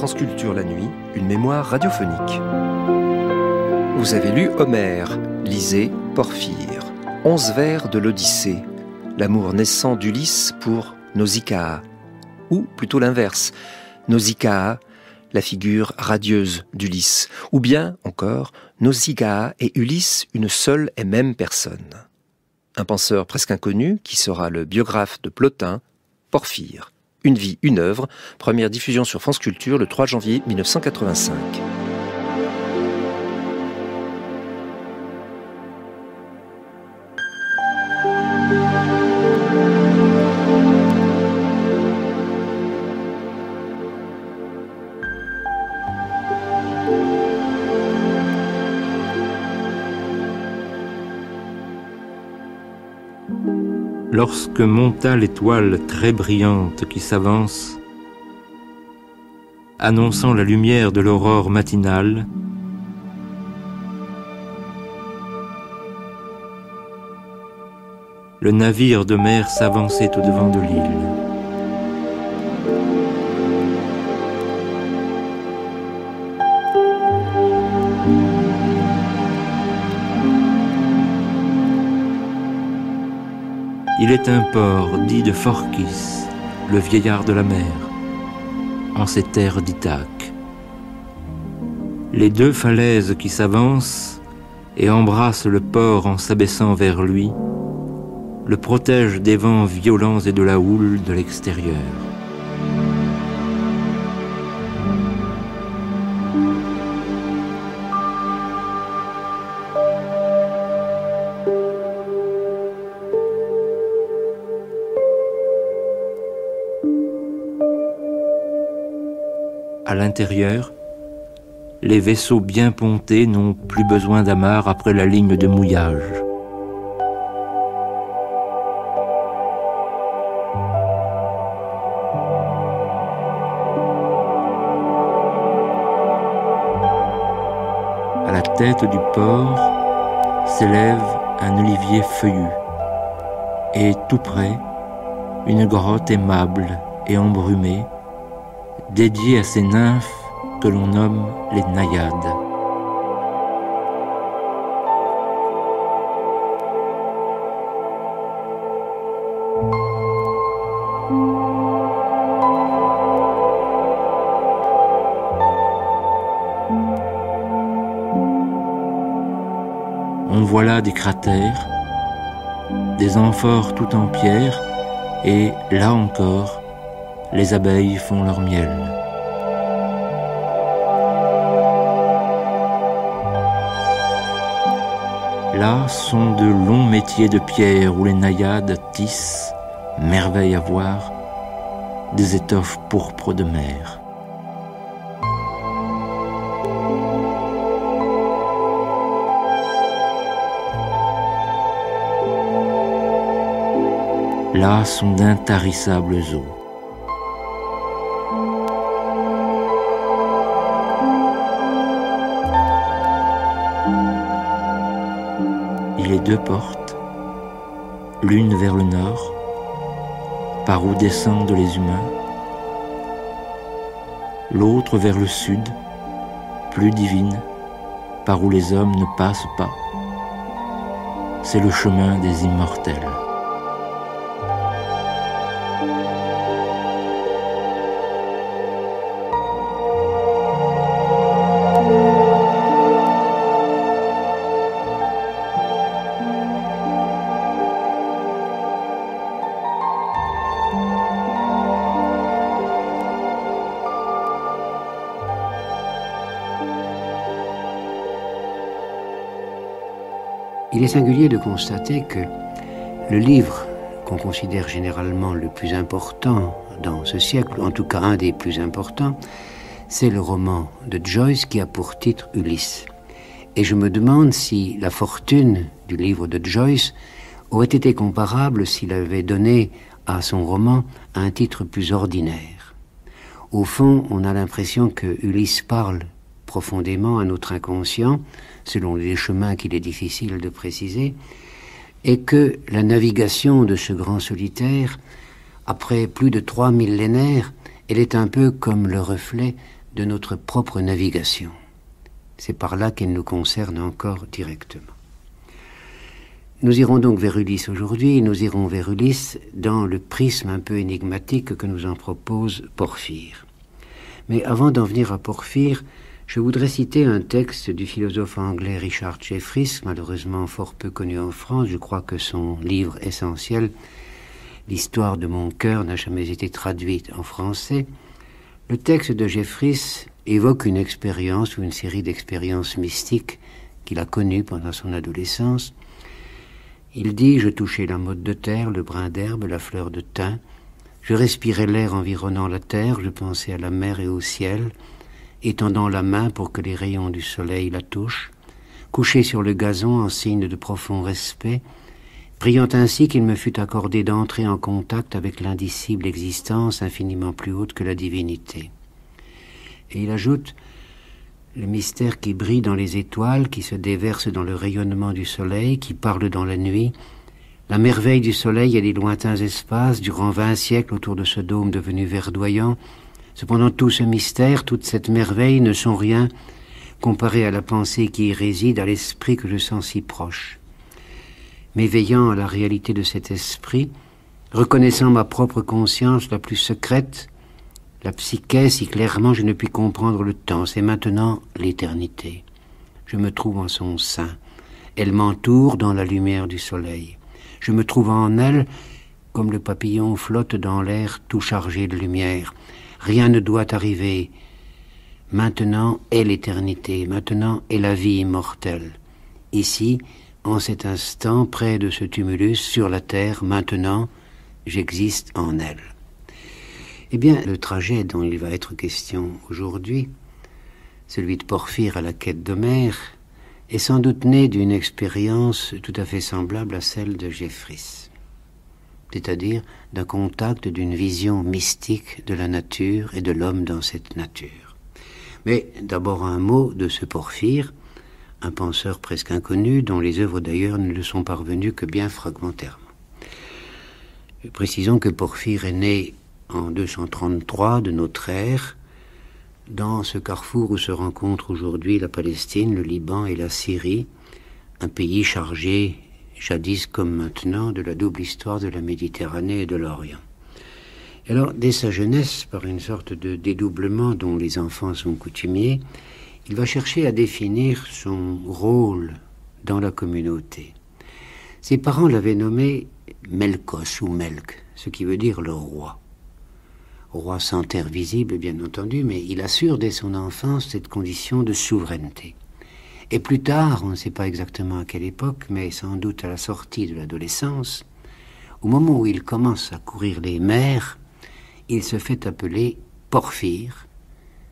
France Culture la nuit, une mémoire radiophonique. Vous avez lu Homère, lisez Porphyre, 11 vers de l'Odyssée, l'amour naissant d'Ulysse pour Nausicaa, ou plutôt l'inverse, Nausicaa, la figure radieuse d'Ulysse, ou bien encore Nausicaa et Ulysse, une seule et même personne. Un penseur presque inconnu qui sera le biographe de Plotin, Porphyre. Une vie, une œuvre, première diffusion sur France Culture le 3 janvier 1985. Lorsque monta l'étoile très brillante qui s'avance, annonçant la lumière de l'aurore matinale, le navire de mer s'avançait au-devant de l'île. Il est un port dit de Phorkys, le vieillard de la mer, en ces terres d'Ithaque. Les deux falaises qui s'avancent et embrassent le port en s'abaissant vers lui, le protègent des vents violents et de la houle de l'extérieur. À l'intérieur, les vaisseaux bien pontés n'ont plus besoin d'amarre après la ligne de mouillage. À la tête du port s'élève un olivier feuillu et tout près, une grotte aimable et embrumée dédiée à ces nymphes que l'on nomme les naïades. On voit là des cratères, des amphores tout en pierre, et là encore, les abeilles font leur miel. Là sont de longs métiers de pierre où les naïades tissent, merveille à voir, des étoffes pourpres de mer. Là sont d'intarissables eaux. Il y a deux portes, l'une vers le nord, par où descendent les humains, l'autre vers le sud, plus divine, par où les hommes ne passent pas. C'est le chemin des immortels. Il est singulier de constater que le livre qu'on considère généralement le plus important dans ce siècle, en tout cas un des plus importants, c'est le roman de Joyce qui a pour titre Ulysse. Et je me demande si la fortune du livre de Joyce aurait été comparable s'il avait donné à son roman un titre plus ordinaire. Au fond, on a l'impression que Ulysse parle profondément à notre inconscient, selon les chemins qu'il est difficile de préciser, et que la navigation de ce grand solitaire, après plus de 3 millénaires, elle est un peu comme le reflet de notre propre navigation. C'est par là qu'elle nous concerne encore directement. Nous irons donc vers Ulysse aujourd'hui, et nous irons vers Ulysse dans le prisme un peu énigmatique que nous en propose Porphyre. Mais avant d'en venir à Porphyre, je voudrais citer un texte du philosophe anglais Richard Jefferies, malheureusement fort peu connu en France. Je crois que son livre essentiel, L'histoire de mon cœur, n'a jamais été traduit en français. Le texte de Jefferies évoque une expérience ou une série d'expériences mystiques qu'il a connues pendant son adolescence. Il dit « Je touchais la motte de terre, le brin d'herbe, la fleur de thym. Je respirais l'air environnant la terre, je pensais à la mer et au ciel, étendant la main pour que les rayons du soleil la touchent, couché sur le gazon en signe de profond respect, priant ainsi qu'il me fût accordé d'entrer en contact avec l'indicible existence infiniment plus haute que la divinité. » Et il ajoute « Le mystère qui brille dans les étoiles, qui se déverse dans le rayonnement du soleil, qui parle dans la nuit, la merveille du soleil et des lointains espaces, durant 20 siècles autour de ce dôme devenu verdoyant, cependant tout ce mystère, toute cette merveille ne sont rien comparé à la pensée qui y réside, à l'esprit que je sens si proche. M'éveillant à la réalité de cet esprit, reconnaissant ma propre conscience la plus secrète, la psyché, si clairement je ne puis comprendre le temps, c'est maintenant l'éternité. Je me trouve en son sein. Elle m'entoure dans la lumière du soleil. Je me trouve en elle comme le papillon flotte dans l'air tout chargé de lumière. Rien ne doit arriver. Maintenant est l'éternité, maintenant est la vie immortelle. Ici, en cet instant, près de ce tumulus, sur la terre, maintenant, j'existe en elle. Eh bien, le trajet dont il va être question aujourd'hui, celui de Porphyre à la quête d'Homère, est sans doute né d'une expérience tout à fait semblable à celle de Jefferies, c'est-à-dire d'un contact, d'une vision mystique de la nature et de l'homme dans cette nature. Mais d'abord un mot de ce Porphyre, un penseur presque inconnu, dont les œuvres d'ailleurs ne le sont parvenues que bien fragmentairement. Précisons que Porphyre est né en 233 de notre ère, dans ce carrefour où se rencontrent aujourd'hui la Palestine, le Liban et la Syrie, un pays chargé, jadis comme maintenant, de la double histoire de la Méditerranée et de l'Orient. Alors, dès sa jeunesse, par une sorte de dédoublement dont les enfants sont coutumiers, il va chercher à définir son rôle dans la communauté. Ses parents l'avaient nommé Melkos ou Melk, ce qui veut dire le roi. Roi sans terre visible, bien entendu, mais il assure dès son enfance cette condition de souveraineté. Et plus tard, on ne sait pas exactement à quelle époque, mais sans doute à la sortie de l'adolescence, au moment où il commence à courir les mers, il se fait appeler Porphyre,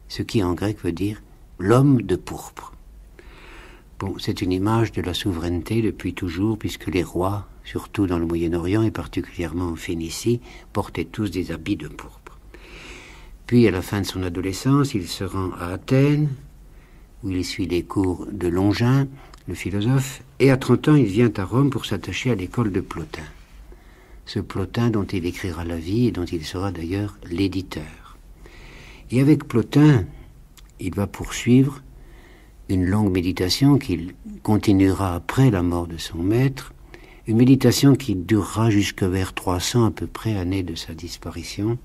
ce qui en grec veut dire l'homme de pourpre. Bon, c'est une image de la souveraineté depuis toujours, puisque les rois, surtout dans le Moyen-Orient et particulièrement en Phénicie, portaient tous des habits de pourpre. Puis, à la fin de son adolescence, il se rend à Athènes, où il suit les cours de Longin, le philosophe, et à 30 ans, il vient à Rome pour s'attacher à l'école de Plotin. Ce Plotin dont il écrira la vie et dont il sera d'ailleurs l'éditeur. Et avec Plotin, il va poursuivre une longue méditation qu'il continuera après la mort de son maître, une méditation qui durera jusque vers 300 à peu près, année de sa disparition,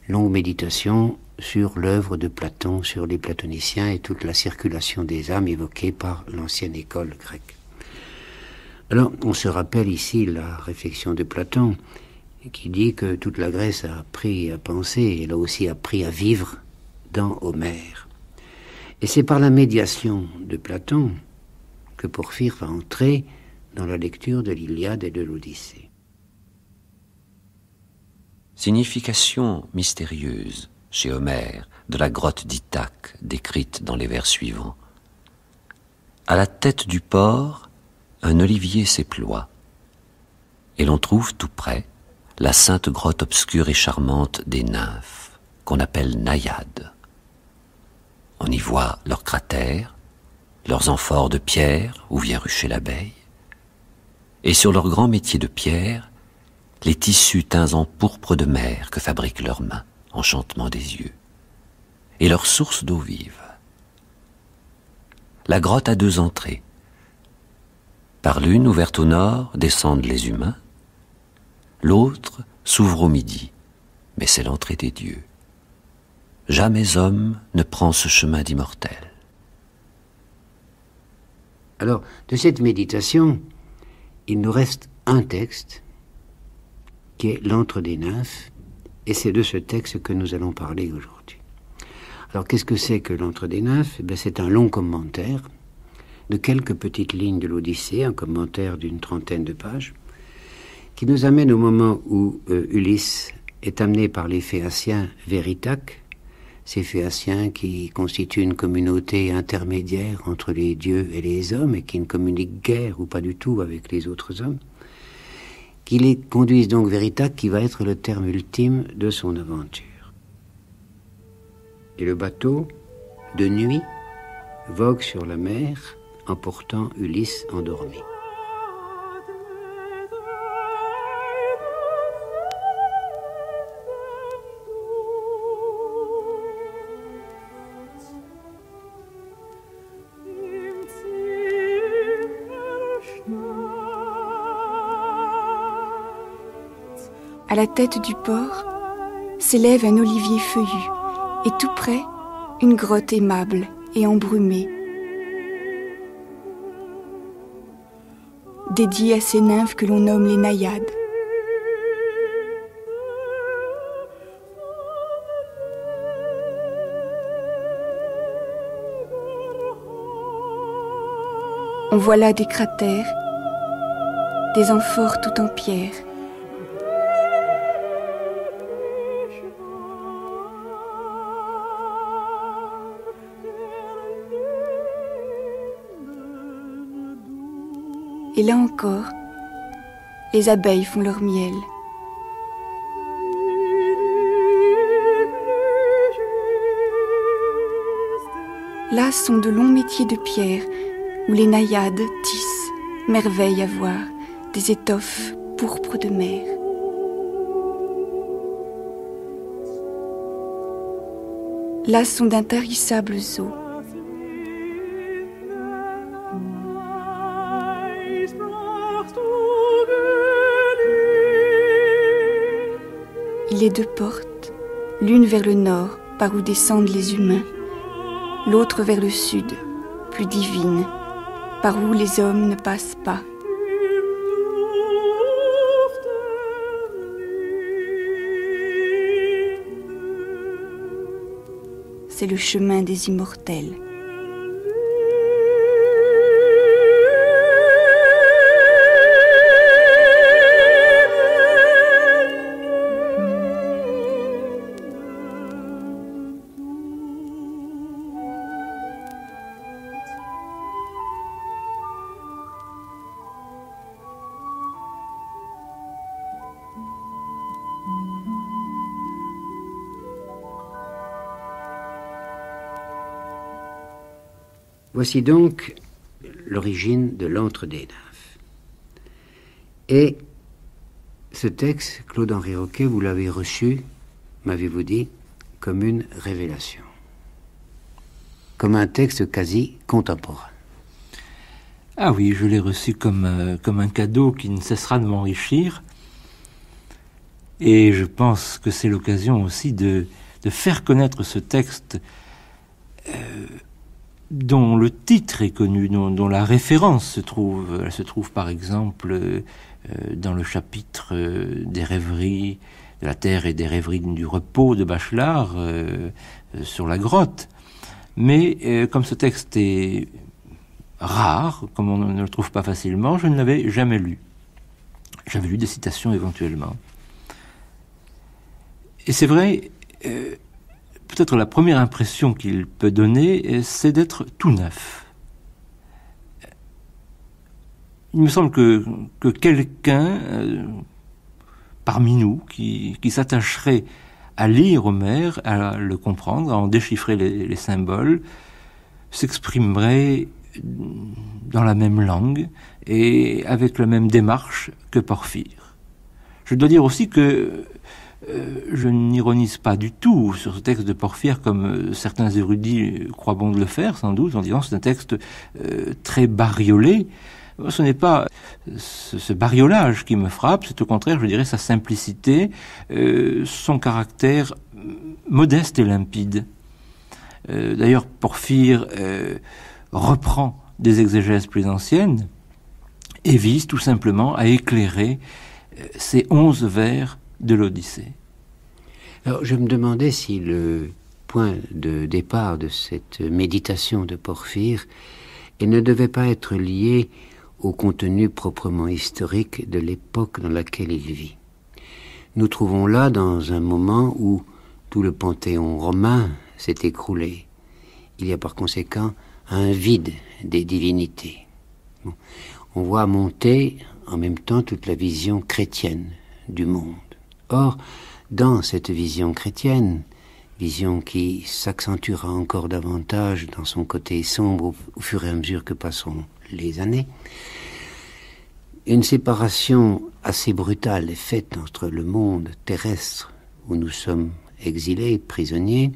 longue méditation sur l'œuvre de Platon, sur les platoniciens et toute la circulation des âmes évoquée par l'ancienne école grecque. Alors, on se rappelle ici la réflexion de Platon, qui dit que toute la Grèce a appris à penser, elle a aussi appris à vivre dans Homère. Et c'est par la médiation de Platon que Porphyre va entrer dans la lecture de l'Iliade et de l'Odyssée. Signification mystérieuse chez Homère de la grotte d'Ithaque décrite dans les vers suivants. À la tête du port, un olivier s'éploie, et l'on trouve tout près la sainte grotte obscure et charmante des nymphes, qu'on appelle naïades. On y voit leurs cratères, leurs amphores de pierre où vient rucher l'abeille, et sur leurs grands métiers de pierre, les tissus teints en pourpre de mer que fabriquent leurs mains, enchantement des yeux. et leur source d'eau vive. La grotte a 2 entrées. Par l'une, ouverte au nord, descendent les humains. L'autre s'ouvre au midi, mais c'est l'entrée des dieux. Jamais homme ne prend ce chemin d'immortel. Alors, de cette méditation, il nous reste un texte, qui est l'Antre des nymphes, et c'est de ce texte que nous allons parler aujourd'hui. Alors, qu'est-ce que c'est que l'Antre des nymphes? Eh bien, c'est un long commentaire de quelques petites lignes de l'Odyssée, un commentaire d'une 30aine de pages, qui nous amène au moment où Ulysse est amené par les Phéaciens vers Ithaque, ces Phéaciens qui constituent une communauté intermédiaire entre les dieux et les hommes et qui ne communiquent guère ou pas du tout avec les autres hommes, qui les conduisent donc vers Ithaque, qui va être le terme ultime de son aventure. Et le bateau, de nuit, vogue sur la mer, emportant Ulysse endormi. À la tête du port s'élève un olivier feuillu, et tout près, une grotte aimable et embrumée, dédiée à ces nymphes que l'on nomme les naïades. On voit là des cratères, des amphores tout en pierre. Et là encore, les abeilles font leur miel. Là sont de longs métiers de pierre, où les naïades tissent, merveille à voir, des étoffes pourpres de mer. Là sont d'intarissables eaux. Les 2 portes, l'une vers le nord, par où descendent les humains, l'autre vers le sud, plus divine, par où les hommes ne passent pas. C'est le chemin des immortels. Voici donc l'origine de l'Antre des nymphes. Et ce texte, Claude-Henri Roquet, vous l'avez reçu, m'avez-vous dit, comme une révélation, comme un texte quasi contemporain. Ah oui, je l'ai reçu comme un cadeau qui ne cessera de m'enrichir. Et je pense que c'est l'occasion aussi de faire connaître ce texte dont le titre est connu, dont la référence se trouve. Elle se trouve par exemple dans le chapitre des rêveries de la terre et des rêveries du repos de Bachelard sur la grotte. Mais comme ce texte est rare, comme on ne le trouve pas facilement, je ne l'avais jamais lu. J'avais lu des citations éventuellement. Et c'est vrai, peut-être la première impression qu'il peut donner, c'est d'être tout neuf. Il me semble que quelqu'un parmi nous qui s'attacherait à lire Homère, à le comprendre, à en déchiffrer les symboles, s'exprimerait dans la même langue et avec la même démarche que Porphyre. Je dois dire aussi que je n'ironise pas du tout sur ce texte de Porphyre comme certains érudits croient bon de le faire, sans doute, en disant que c'est un texte très bariolé. Ce n'est pas ce bariolage qui me frappe, c'est au contraire, je dirais, sa simplicité, son caractère modeste et limpide. D'ailleurs, Porphyre reprend des exégèses plus anciennes et vise tout simplement à éclairer ces 11 vers de l'Odyssée. Alors, je me demandais si le point de départ de cette méditation de Porphyre ne devait pas être lié au contenu proprement historique de l'époque dans laquelle il vit. Nous trouvons là dans un moment où tout le panthéon romain s'est écroulé. Il y a par conséquent un vide des divinités. Bon. On voit monter en même temps toute la vision chrétienne du monde. Or, dans cette vision chrétienne, vision qui s'accentuera encore davantage dans son côté sombre au fur et à mesure que passeront les années, une séparation assez brutale est faite entre le monde terrestre où nous sommes exilés, prisonniers,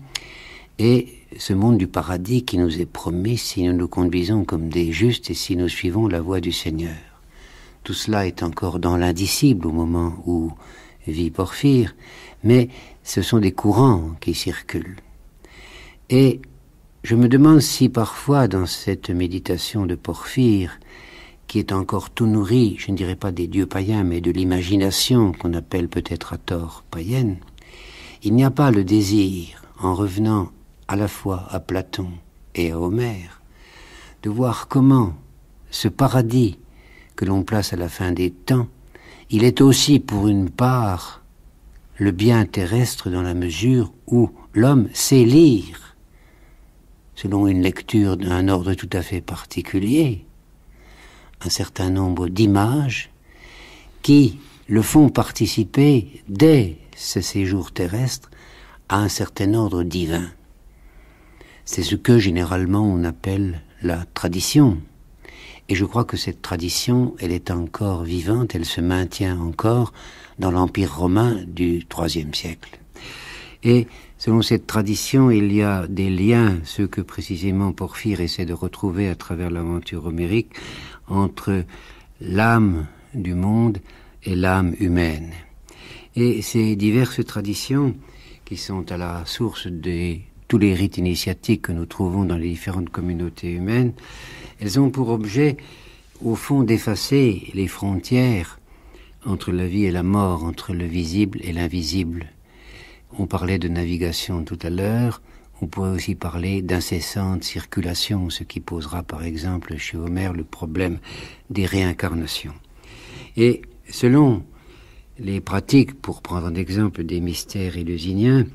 et ce monde du paradis qui nous est promis si nous nous conduisons comme des justes et si nous suivons la voie du Seigneur. Tout cela est encore dans l'indicible au moment où vit Porphyre, mais ce sont des courants qui circulent. Et je me demande si parfois dans cette méditation de Porphyre, qui est encore tout nourrie, je ne dirais pas des dieux païens, mais de l'imagination qu'on appelle peut-être à tort païenne, il n'y a pas le désir, en revenant à la fois à Platon et à Homère, de voir comment ce paradis que l'on place à la fin des temps, il est aussi pour une part le bien terrestre dans la mesure où l'homme sait lire, selon une lecture d'un ordre tout à fait particulier, un certain nombre d'images qui le font participer dès ce séjour terrestre à un certain ordre divin. C'est ce que généralement on appelle la tradition. Et je crois que cette tradition, elle est encore vivante, elle se maintient encore dans l'Empire romain du IIIe siècle. Et selon cette tradition, il y a des liens, ceux que précisément Porphyre essaie de retrouver à travers l'aventure homérique, entre l'âme du monde et l'âme humaine. Et ces diverses traditions, qui sont à la source de tous les rites initiatiques que nous trouvons dans les différentes communautés humaines, elles ont pour objet, au fond, d'effacer les frontières entre la vie et la mort, entre le visible et l'invisible. On parlait de navigation tout à l'heure, on pourrait aussi parler d'incessante circulation, ce qui posera par exemple chez Homère le problème des réincarnations. Et selon les pratiques, pour prendre un exemple des mystères élusiniens,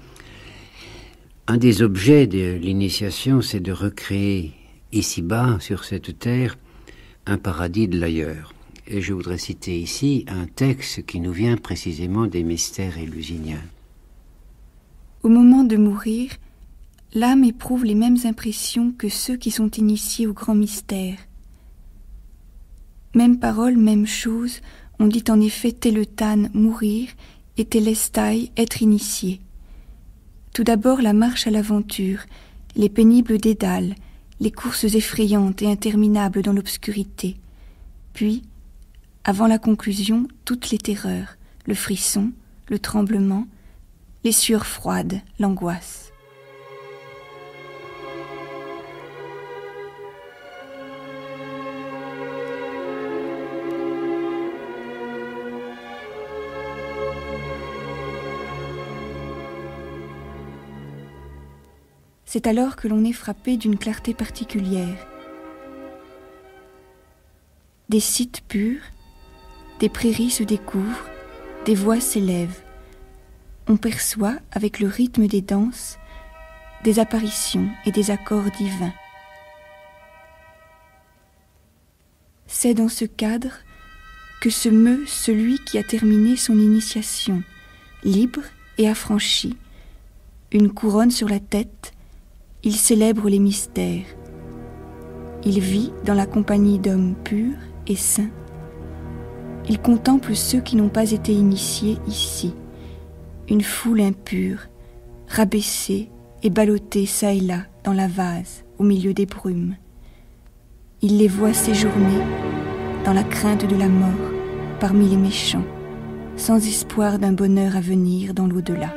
un des objets de l'initiation, c'est de recréer ici-bas, sur cette terre, un paradis de l'ailleurs. Et je voudrais citer ici un texte qui nous vient précisément des mystères élusiniens. Au moment de mourir, l'âme éprouve les mêmes impressions que ceux qui sont initiés au grand mystère. Même parole, même chose, on dit en effet téléthane, mourir, et télestai, être initié. Tout d'abord la marche à l'aventure, les pénibles dédales, les courses effrayantes et interminables dans l'obscurité. Puis, avant la conclusion, toutes les terreurs, le frisson, le tremblement, les sueurs froides, l'angoisse. C'est alors que l'on est frappé d'une clarté particulière. Des sites purs, des prairies se découvrent, des voix s'élèvent. On perçoit, avec le rythme des danses, des apparitions et des accords divins. C'est dans ce cadre que se meut celui qui a terminé son initiation, libre et affranchi, une couronne sur la tête. Il célèbre les mystères. Il vit dans la compagnie d'hommes purs et saints. Il contemple ceux qui n'ont pas été initiés ici. une foule impure, rabaissée et ballottée çà et là dans la vase, au milieu des brumes. Il les voit séjourner dans la crainte de la mort, parmi les méchants, sans espoir d'un bonheur à venir dans l'au-delà.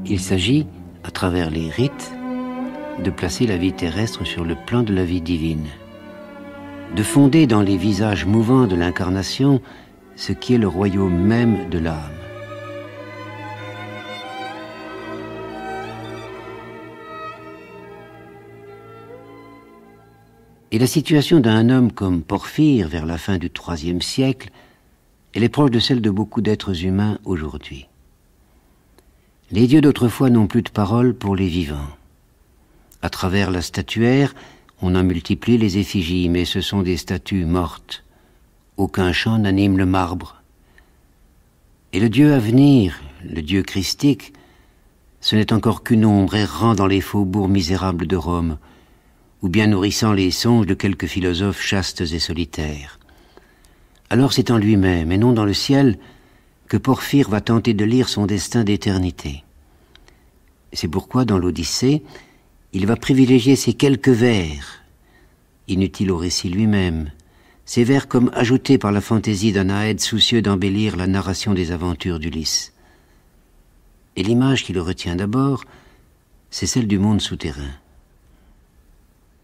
Il s'agit, à travers les rites, de placer la vie terrestre sur le plan de la vie divine, de fonder dans les visages mouvants de l'incarnation ce qui est le royaume même de l'âme. Et la situation d'un homme comme Porphyre vers la fin du IIIe siècle, elle est proche de celle de beaucoup d'êtres humains aujourd'hui. Les dieux d'autrefois n'ont plus de parole pour les vivants. À travers la statuaire, on en multiplie les effigies, mais ce sont des statues mortes. Aucun chant n'anime le marbre. Et le Dieu à venir, le Dieu christique, ce n'est encore qu'une ombre errant dans les faubourgs misérables de Rome, ou bien nourrissant les songes de quelques philosophes chastes et solitaires. Alors c'est en lui-même, et non dans le ciel, que Porphyre va tenter de lire son destin d'éternité. C'est pourquoi, dans l'Odyssée, il va privilégier ces quelques vers, inutiles au récit lui-même, ces vers comme ajoutés par la fantaisie d'un Aède soucieux d'embellir la narration des aventures d'Ulysse. Et l'image qui le retient d'abord, c'est celle du monde souterrain.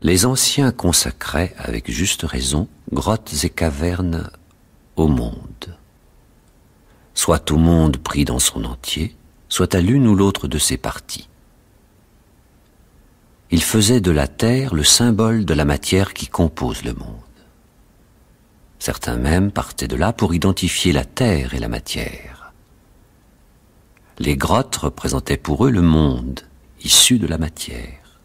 Les anciens consacraient, avec juste raison, grottes et cavernes au monde. Soit au monde pris dans son entier, soit à l'une ou l'autre de ses parties. Il faisait de la terre le symbole de la matière qui compose le monde. Certains même partaient de là pour identifier la terre et la matière. Les grottes représentaient pour eux le monde, issu de la matière.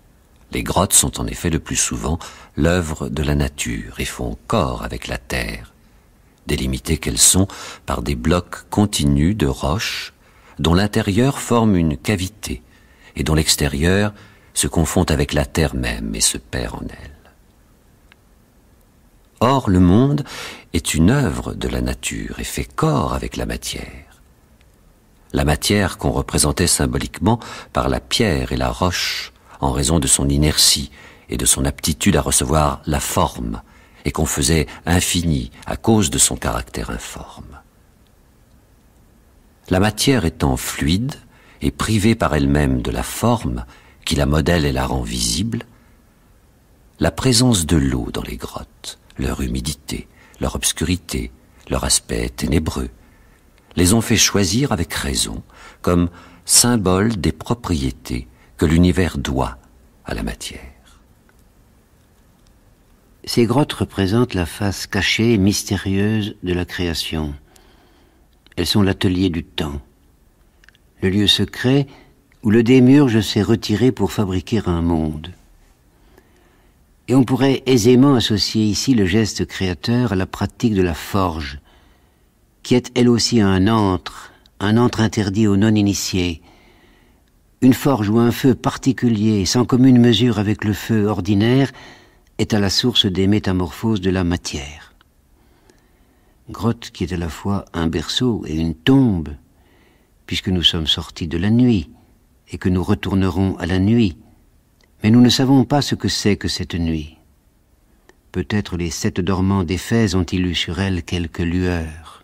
Les grottes sont en effet le plus souvent l'œuvre de la nature et font corps avec la terre, délimitées qu'elles sont par des blocs continus de roches dont l'intérieur forme une cavité et dont l'extérieur se confond avec la terre même et se perd en elle. Or, le monde est une œuvre de la nature et fait corps avec la matière. La matière qu'on représentait symboliquement par la pierre et la roche en raison de son inertie et de son aptitude à recevoir la forme, et qu'on faisait infini à cause de son caractère informe. La matière étant fluide et privée par elle-même de la forme qui la modèle et la rend visible, la présence de l'eau dans les grottes, leur humidité, leur obscurité, leur aspect ténébreux, les ont fait choisir avec raison comme symbole des propriétés que l'univers doit à la matière. Ces grottes représentent la face cachée et mystérieuse de la création. Elles sont l'atelier du temps, le lieu secret où le démiurge s'est retiré pour fabriquer un monde. Et on pourrait aisément associer ici le geste créateur à la pratique de la forge, qui est elle aussi un antre interdit aux non-initiés, une forge où un feu particulier, sans commune mesure avec le feu ordinaire, est à la source des métamorphoses de la matière. Grotte qui est à la fois un berceau et une tombe, puisque nous sommes sortis de la nuit et que nous retournerons à la nuit, mais nous ne savons pas ce que c'est que cette nuit. Peut-être les 7 dormants d'Éphèse ont-ils eu sur elle quelques lueurs.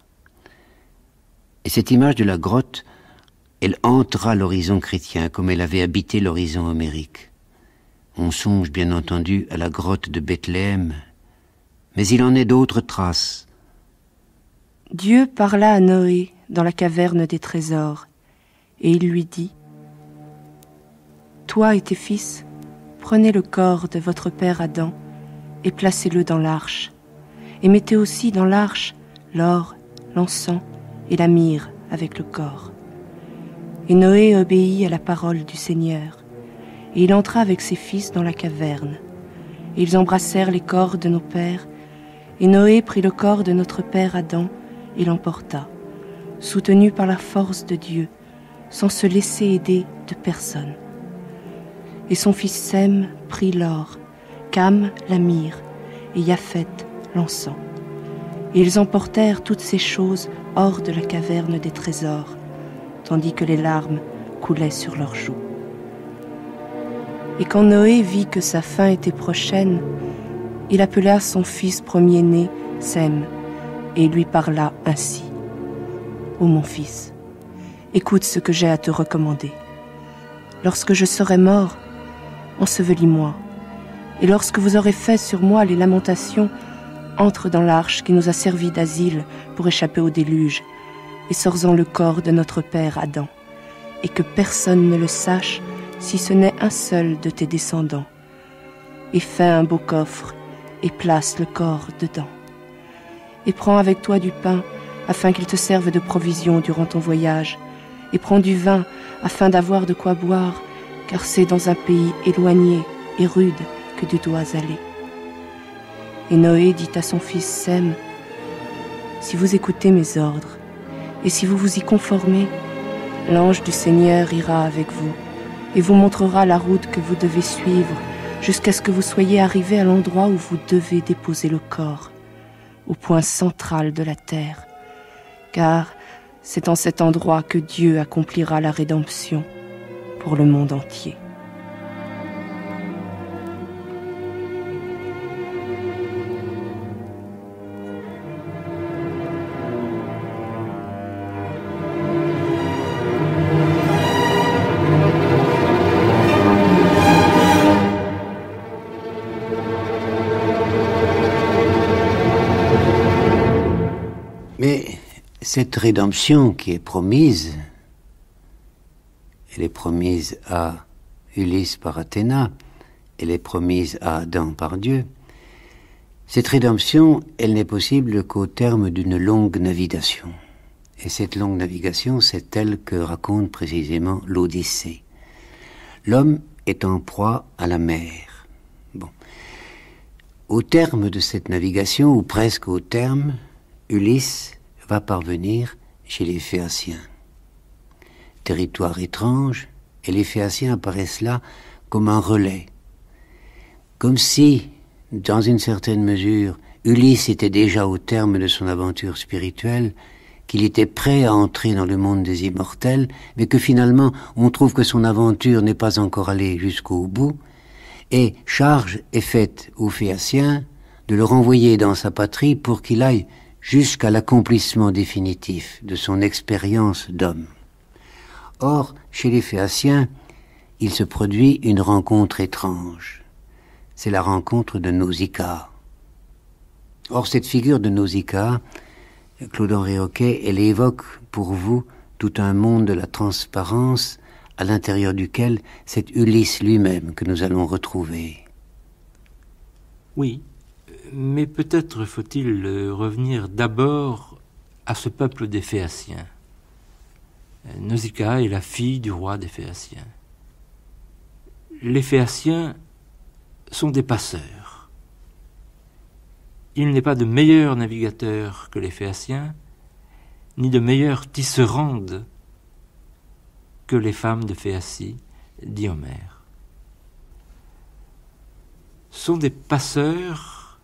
Et cette image de la grotte, elle hantera l'horizon chrétien comme elle avait habité l'horizon homérique. On songe bien entendu à la grotte de Bethléem, mais il en est d'autres traces. Dieu parla à Noé dans la caverne des trésors, et il lui dit : « Toi et tes fils, prenez le corps de votre père Adam et placez-le dans l'arche, et mettez aussi dans l'arche l'or, l'encens et la myrrhe avec le corps. » Et Noé obéit à la parole du Seigneur. Et il entra avec ses fils dans la caverne. et ils embrassèrent les corps de nos pères, et Noé prit le corps de notre père Adam et l'emporta, soutenu par la force de Dieu, sans se laisser aider de personne. Et son fils Sem prit l'or, Cam la myrrhe, et Japheth l'encens. Et ils emportèrent toutes ces choses hors de la caverne des trésors, tandis que les larmes coulaient sur leurs joues. Et quand Noé vit que sa fin était prochaine, il appela son fils premier-né, Sem, et lui parla ainsi. « Ô mon fils, écoute ce que j'ai à te recommander. Lorsque je serai mort, ensevelis-moi, et lorsque vous aurez fait sur moi les lamentations, entre dans l'arche qui nous a servi d'asile pour échapper au déluge, et sors-en le corps de notre père Adam, et que personne ne le sache, si ce n'est un seul de tes descendants. Et fais un beau coffre, et place le corps dedans. Et prends avec toi du pain, afin qu'il te serve de provision durant ton voyage, et prends du vin, afin d'avoir de quoi boire, car c'est dans un pays éloigné et rude que tu dois aller. Et Noé dit à son fils Sem, « Si vous écoutez mes ordres, et si vous vous y conformez, l'ange du Seigneur ira avec vous, et vous montrera la route que vous devez suivre, jusqu'à ce que vous soyez arrivés à l'endroit où vous devez déposer le corps, au point central de la terre, car c'est en cet endroit que Dieu accomplira la rédemption pour le monde entier. » Mais cette rédemption qui est promise, elle est promise à Ulysse par Athéna, elle est promise à Adam par Dieu. Cette rédemption, elle n'est possible qu'au terme d'une longue navigation. Et cette longue navigation, c'est elle que raconte précisément l'Odyssée. L'homme est en proie à la mer. Bon. Au terme de cette navigation, ou presque au terme, Ulysse va parvenir chez les Phéaciens. Territoire étrange, et les Phéaciens apparaissent là comme un relais. Comme si, dans une certaine mesure, Ulysse était déjà au terme de son aventure spirituelle, qu'il était prêt à entrer dans le monde des immortels, mais que finalement on trouve que son aventure n'est pas encore allée jusqu'au bout, et charge est faite aux Phéaciens de le renvoyer dans sa patrie pour qu'il aille jusqu'à l'accomplissement définitif de son expérience d'homme. Or, chez les Phéaciens, il se produit une rencontre étrange. C'est la rencontre de Nausicaa. Or, cette figure de Nausicaa, Claude-Henri Hoquet, elle évoque pour vous tout un monde de la transparence à l'intérieur duquel c'est Ulysse lui-même que nous allons retrouver. Oui, mais peut-être faut-il revenir d'abord à ce peuple des Phéaciens. Nausicaa est la fille du roi des Phéaciens. Les Phéaciens sont des passeurs. Il n'est pas de meilleurs navigateurs que les Phéaciens, ni de meilleures tisserandes que les femmes de Phéacie, dit Homère. Sont des passeurs,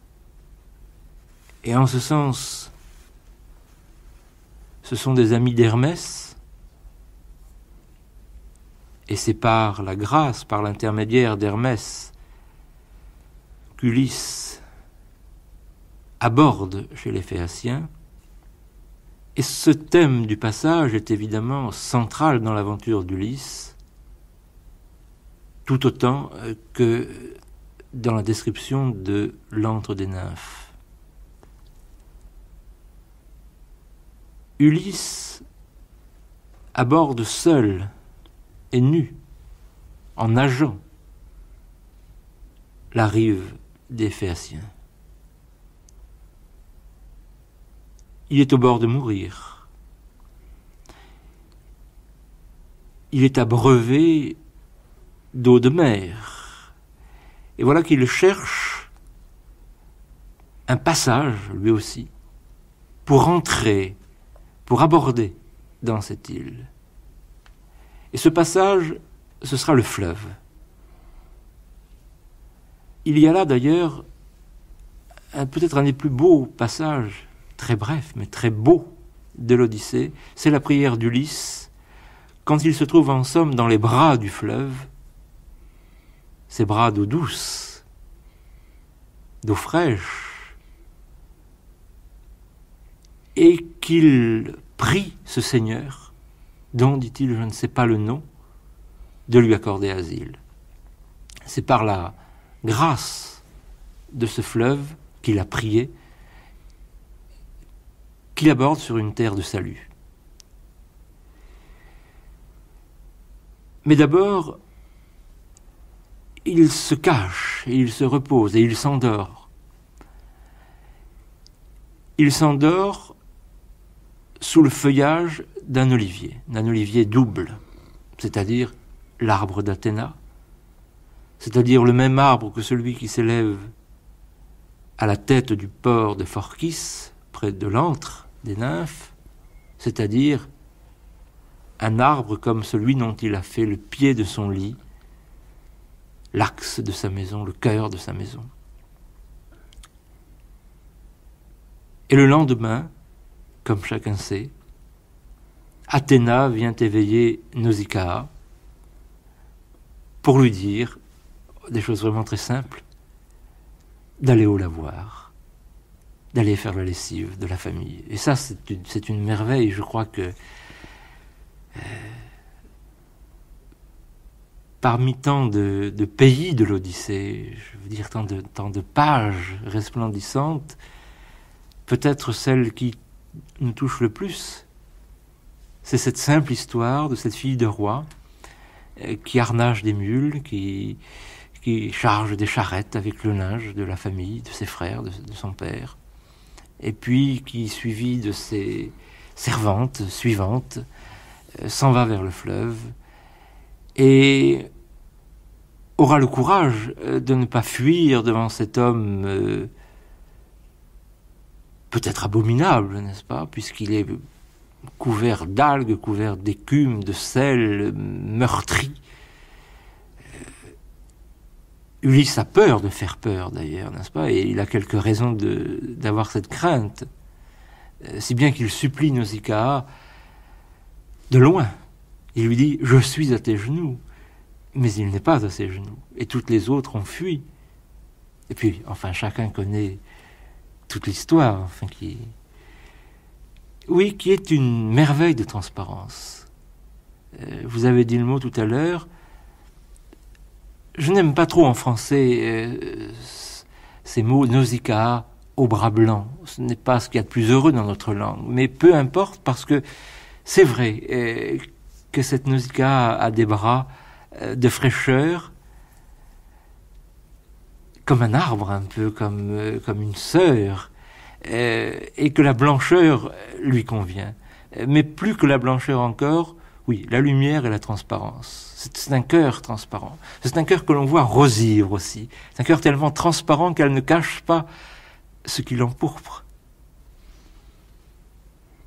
et en ce sens, ce sont des amis d'Hermès, et c'est par la grâce, par l'intermédiaire d'Hermès, qu'Ulysse aborde chez les Phéaciens. Et ce thème du passage est évidemment central dans l'aventure d'Ulysse, tout autant que dans la description de l'antre des nymphes. Ulysse aborde seul et nu, en nageant, la rive des Phéaciens. Il est au bord de mourir. Il est abreuvé d'eau de mer. Et voilà qu'il cherche un passage, lui aussi, pour entrer, pour aborder dans cette île. Et ce passage, ce sera le fleuve. Il y a là d'ailleurs peut-être un des plus beaux passages, très bref, mais très beau, de l'Odyssée. C'est la prière d'Ulysse, quand il se trouve en somme dans les bras du fleuve, ces bras d'eau douce, d'eau fraîche, et qu'il prie ce Seigneur, dont, dit-il, je ne sais pas le nom, de lui accorder asile. C'est par la grâce de ce fleuve qu'il a prié, qu'il aborde sur une terre de salut. Mais d'abord, il se cache, et il se repose, et il s'endort. Il s'endort sous le feuillage d'un olivier double, c'est-à-dire l'arbre d'Athéna, c'est-à-dire le même arbre que celui qui s'élève à la tête du port de Phorkys, près de l'antre des nymphes, c'est-à-dire un arbre comme celui dont il a fait le pied de son lit, l'axe de sa maison, le cœur de sa maison. Et le lendemain, comme chacun sait, Athéna vient éveiller Nausicaa pour lui dire des choses vraiment très simples, d'aller au lavoir, d'aller faire la lessive de la famille. Et ça, c'est une merveille. Je crois que parmi tant de pays de l'Odyssée, je veux dire tant de pages resplendissantes, peut-être celle qui nous touche le plus, c'est cette simple histoire de cette fille de roi qui harnage des mules, qui charge des charrettes avec le linge de la famille, de ses frères, de son père, et puis qui, suivie de ses servantes suivantes, s'en va vers le fleuve et aura le courage de ne pas fuir devant cet homme peut-être abominable, n'est-ce pas, puisqu'il est couvert d'algues, couvert d'écume, de sel, meurtri. Ulysse a peur de faire peur, d'ailleurs, n'est-ce pas, et il a quelques raisons d'avoir cette crainte, si bien qu'il supplie Nausicaa de loin. Il lui dit « Je suis à tes genoux », mais il n'est pas à ses genoux, et toutes les autres ont fui. Et puis, enfin, chacun connaît toute l'histoire, enfin, qui est une merveille de transparence. Vous avez dit le mot tout à l'heure. Je n'aime pas trop en français ces mots Nausicaa au bras blanc. Ce n'est pas ce qu'il y a de plus heureux dans notre langue, mais peu importe, parce que c'est vrai que cette Nausicaa a des bras de fraîcheur, comme un arbre un peu, comme une sœur, et que la blancheur lui convient. Mais plus que la blancheur encore, oui, la lumière et la transparence. C'est un cœur transparent. C'est un cœur que l'on voit rosir aussi. C'est un cœur tellement transparent qu'elle ne cache pas ce qui l'empourpre.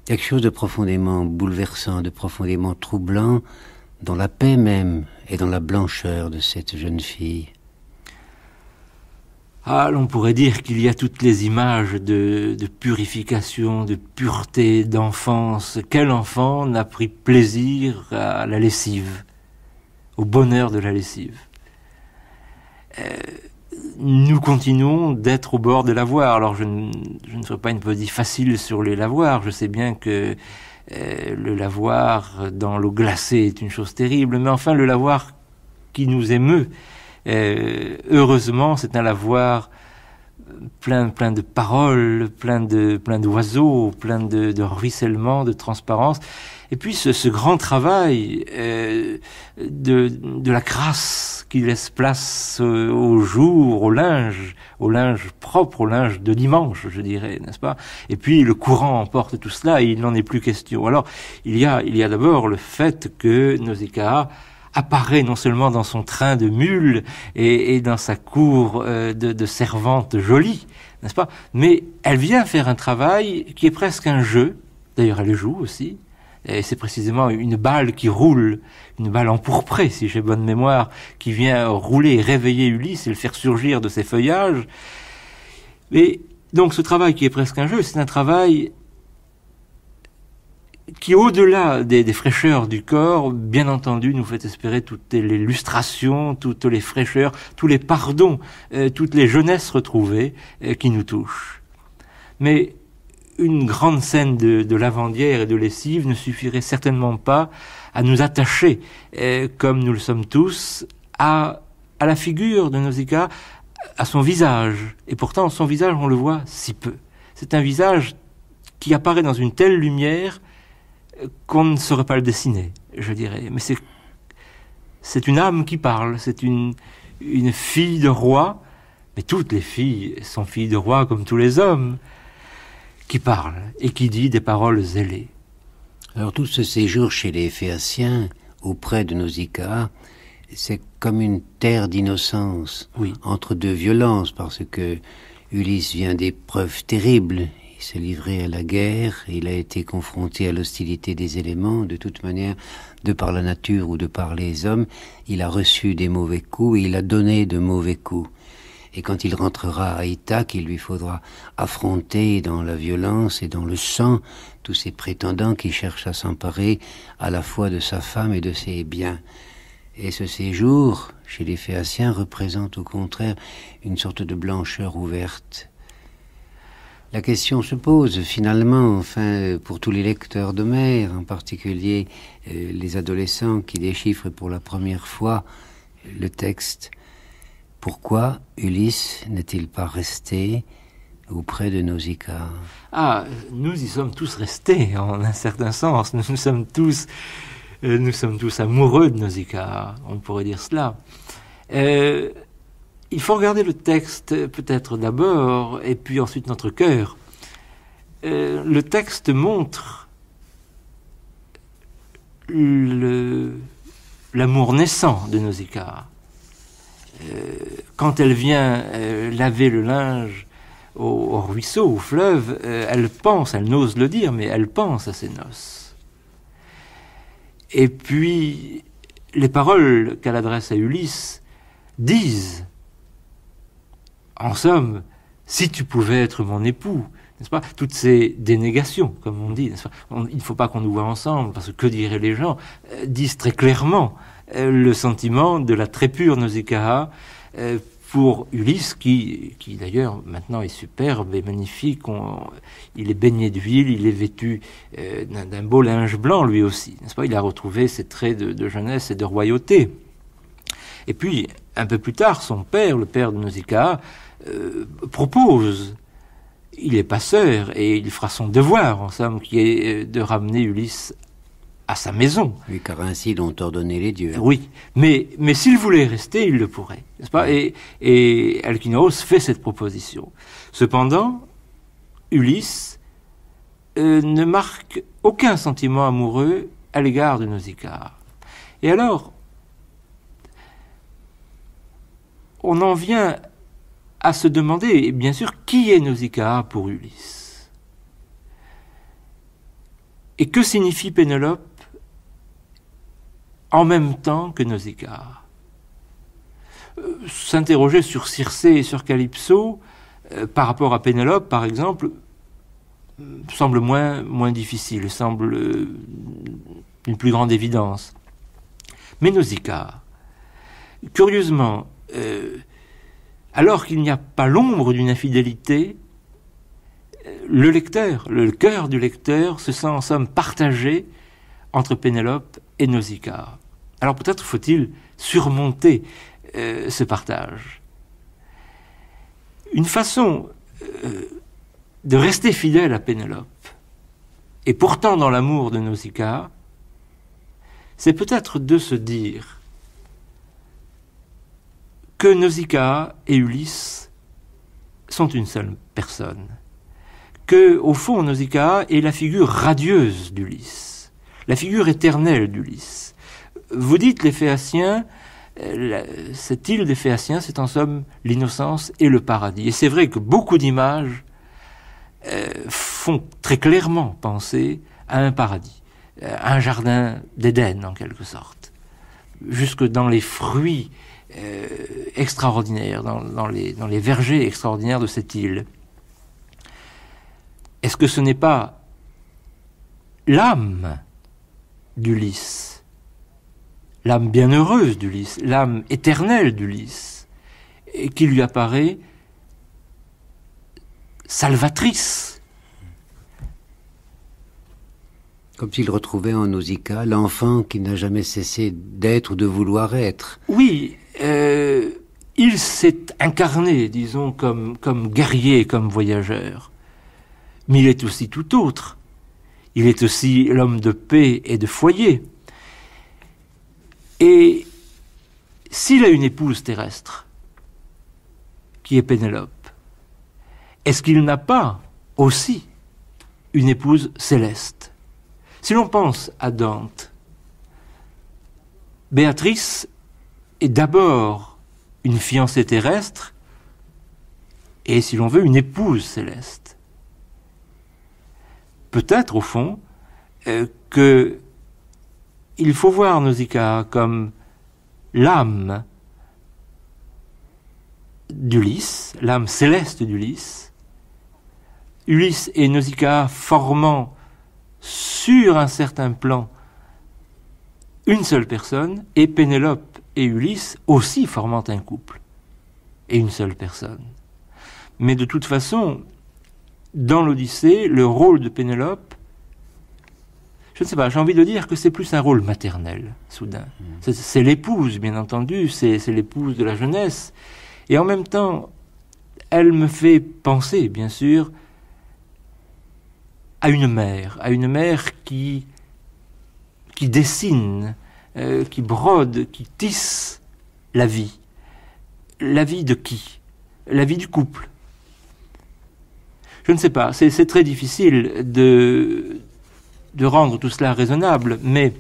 Quelque chose de profondément bouleversant, de profondément troublant dans la paix même et dans la blancheur de cette jeune fille. Ah, l'on pourrait dire qu'il y a toutes les images de purification, de pureté, d'enfance. Quel enfant n'a pris plaisir à la lessive, au bonheur de la lessive? Nous continuons d'être au bord des lavoirs. Alors je ne ferai pas une petite facile sur les lavoirs. Je sais bien que le lavoir dans l'eau glacée est une chose terrible, mais enfin le lavoir qui nous émeut, heureusement, c'est un lavoir plein de paroles, plein d'oiseaux, plein de ruissellement, de transparence. Et puis ce grand travail de la crasse qui laisse place au jour, au linge propre, au linge de dimanche, je dirais, n'est-ce pas? Et puis le courant emporte tout cela et il n'en est plus question. Alors il y a d'abord le fait que Nausicaa apparaît non seulement dans son train de mule et dans sa cour de servante jolie, n'est-ce pas? Mais elle vient faire un travail qui est presque un jeu. D'ailleurs, elle joue aussi. Et c'est précisément une balle qui roule, une balle empourprée, si j'ai bonne mémoire, qui vient rouler et réveiller Ulysse et le faire surgir de ses feuillages. Et donc ce travail qui est presque un jeu, c'est un travail qui, au-delà des fraîcheurs du corps, bien entendu, nous fait espérer toutes les lustrations, toutes les fraîcheurs, tous les pardons, toutes les jeunesses retrouvées qui nous touchent. Mais une grande scène de lavandière et de lessive ne suffirait certainement pas à nous attacher, comme nous le sommes tous, à la figure de Nausicaa, à son visage. Et pourtant, son visage, on le voit si peu. C'est un visage qui apparaît dans une telle lumière qu'on ne saurait pas le dessiner, je dirais. Mais c'est une âme qui parle, c'est une fille de roi, mais toutes les filles sont filles de roi comme tous les hommes, qui parle et qui dit des paroles ailées. Alors tout ce séjour chez les Phéaciens, auprès de Nausicaa, c'est comme une terre d'innocence, oui, entre deux violences, parce que Ulysse vient d'épreuves terribles. Il s'est livré à la guerre, il a été confronté à l'hostilité des éléments. De toute manière, de par la nature ou de par les hommes, il a reçu des mauvais coups et il a donné de mauvais coups. Et quand il rentrera à Ithaque, il lui faudra affronter dans la violence et dans le sang tous ces prétendants qui cherchent à s'emparer à la fois de sa femme et de ses biens. Et ce séjour chez les Phéaciens représente au contraire une sorte de blancheur ouverte. La question se pose finalement, enfin, pour tous les lecteurs d'Homère, en particulier les adolescents qui déchiffrent pour la première fois le texte. Pourquoi Ulysse n'est-il pas resté auprès de Nausicaa? Ah, nous y sommes tous restés, en un certain sens. Nous sommes tous amoureux de Nausicaa, on pourrait dire cela. Il faut regarder le texte peut-être d'abord, et puis ensuite notre cœur. Le texte montre l'amour naissant de Nausicaa. Quand elle vient laver le linge au ruisseau, au fleuve, elle n'ose le dire, mais elle pense à ses noces. Et puis, les paroles qu'elle adresse à Ulysse disent, en somme, si tu pouvais être mon époux, n'est-ce pas? Toutes ces dénégations, comme on dit, n'est-ce pas? Il ne faut pas qu'on nous voit ensemble, parce que diraient les gens, disent très clairement le sentiment de la très pure Nausicaa pour Ulysse, qui d'ailleurs maintenant est superbe et magnifique. Il est baigné d'huile, il est vêtu d'un beau linge blanc lui aussi, n'est-ce pas? Il a retrouvé ses traits de jeunesse et de royauté. Et puis, un peu plus tard, son père, le père de Nausicaa, propose. Il est passeur et il fera son devoir, en somme, qui est de ramener Ulysse à sa maison. Oui, car ainsi l'ont ordonné les dieux. Oui, mais s'il voulait rester, il le pourrait, n'est-ce pas? Et Alkinoos fait cette proposition. Cependant, Ulysse ne marque aucun sentiment amoureux à l'égard de Nausicaa. Et alors, on en vient à se demander, bien sûr, qui est Nausicaa pour Ulysse? Et que signifie Pénélope en même temps que Nausicaa? S'interroger sur Circé et sur Calypso par rapport à Pénélope, par exemple, semble moins difficile, semble d'une plus grande évidence. Mais Nausicaa, curieusement, alors qu'il n'y a pas l'ombre d'une infidélité, le cœur du lecteur se sent en somme partagé entre Pénélope et Nausicaa. Alors peut-être faut-il surmonter ce partage. Une façon de rester fidèle à Pénélope, et pourtant dans l'amour de Nausicaa, c'est peut-être de se dire que Nausicaa et Ulysse sont une seule personne, que, au fond, Nausicaa est la figure radieuse d'Ulysse, la figure éternelle d'Ulysse. vous dites les Phéaciens, cette île des Phéaciens, c'est en somme l'innocence et le paradis. Et c'est vrai que beaucoup d'images font très clairement penser à un paradis, à un jardin d'Éden en quelque sorte, jusque dans les fruits extraordinaires, dans les vergers extraordinaires de cette île. Est-ce que ce n'est pas l'âme d'Ulysse, l'âme bienheureuse d'Ulysse, l'âme éternelle d'Ulysse, qui lui apparaît salvatrice? Comme s'il retrouvait en Nausicaa l'enfant qui n'a jamais cessé d'être ou de vouloir être. Oui, il s'est incarné, disons, comme guerrier, comme voyageur. Mais il est aussi tout autre. Il est aussi l'homme de paix et de foyer. Et s'il a une épouse terrestre, qui est Pénélope, est-ce qu'il n'a pas aussi une épouse céleste? Si l'on pense à Dante, Béatrice est d'abord une fiancée terrestre et, si l'on veut, une épouse céleste. Peut-être, au fond, qu'il faut voir Nausicaa comme l'âme d'Ulysse, l'âme céleste d'Ulysse, Ulysse et Nausicaa formant sur un certain plan une seule personne, et Pénélope et Ulysse aussi formant un couple et une seule personne. Mais de toute façon, dans l'Odyssée, le rôle de Pénélope, je ne sais pas, j'ai envie de dire que c'est plus un rôle maternel, soudain. C'est l'épouse, bien entendu, c'est l'épouse de la jeunesse, et en même temps, elle me fait penser, bien sûr, à une mère qui dessine, qui brode, qui tisse la vie. La vie de qui? La vie du couple. Je ne sais pas, c'est très difficile de rendre tout cela raisonnable, mais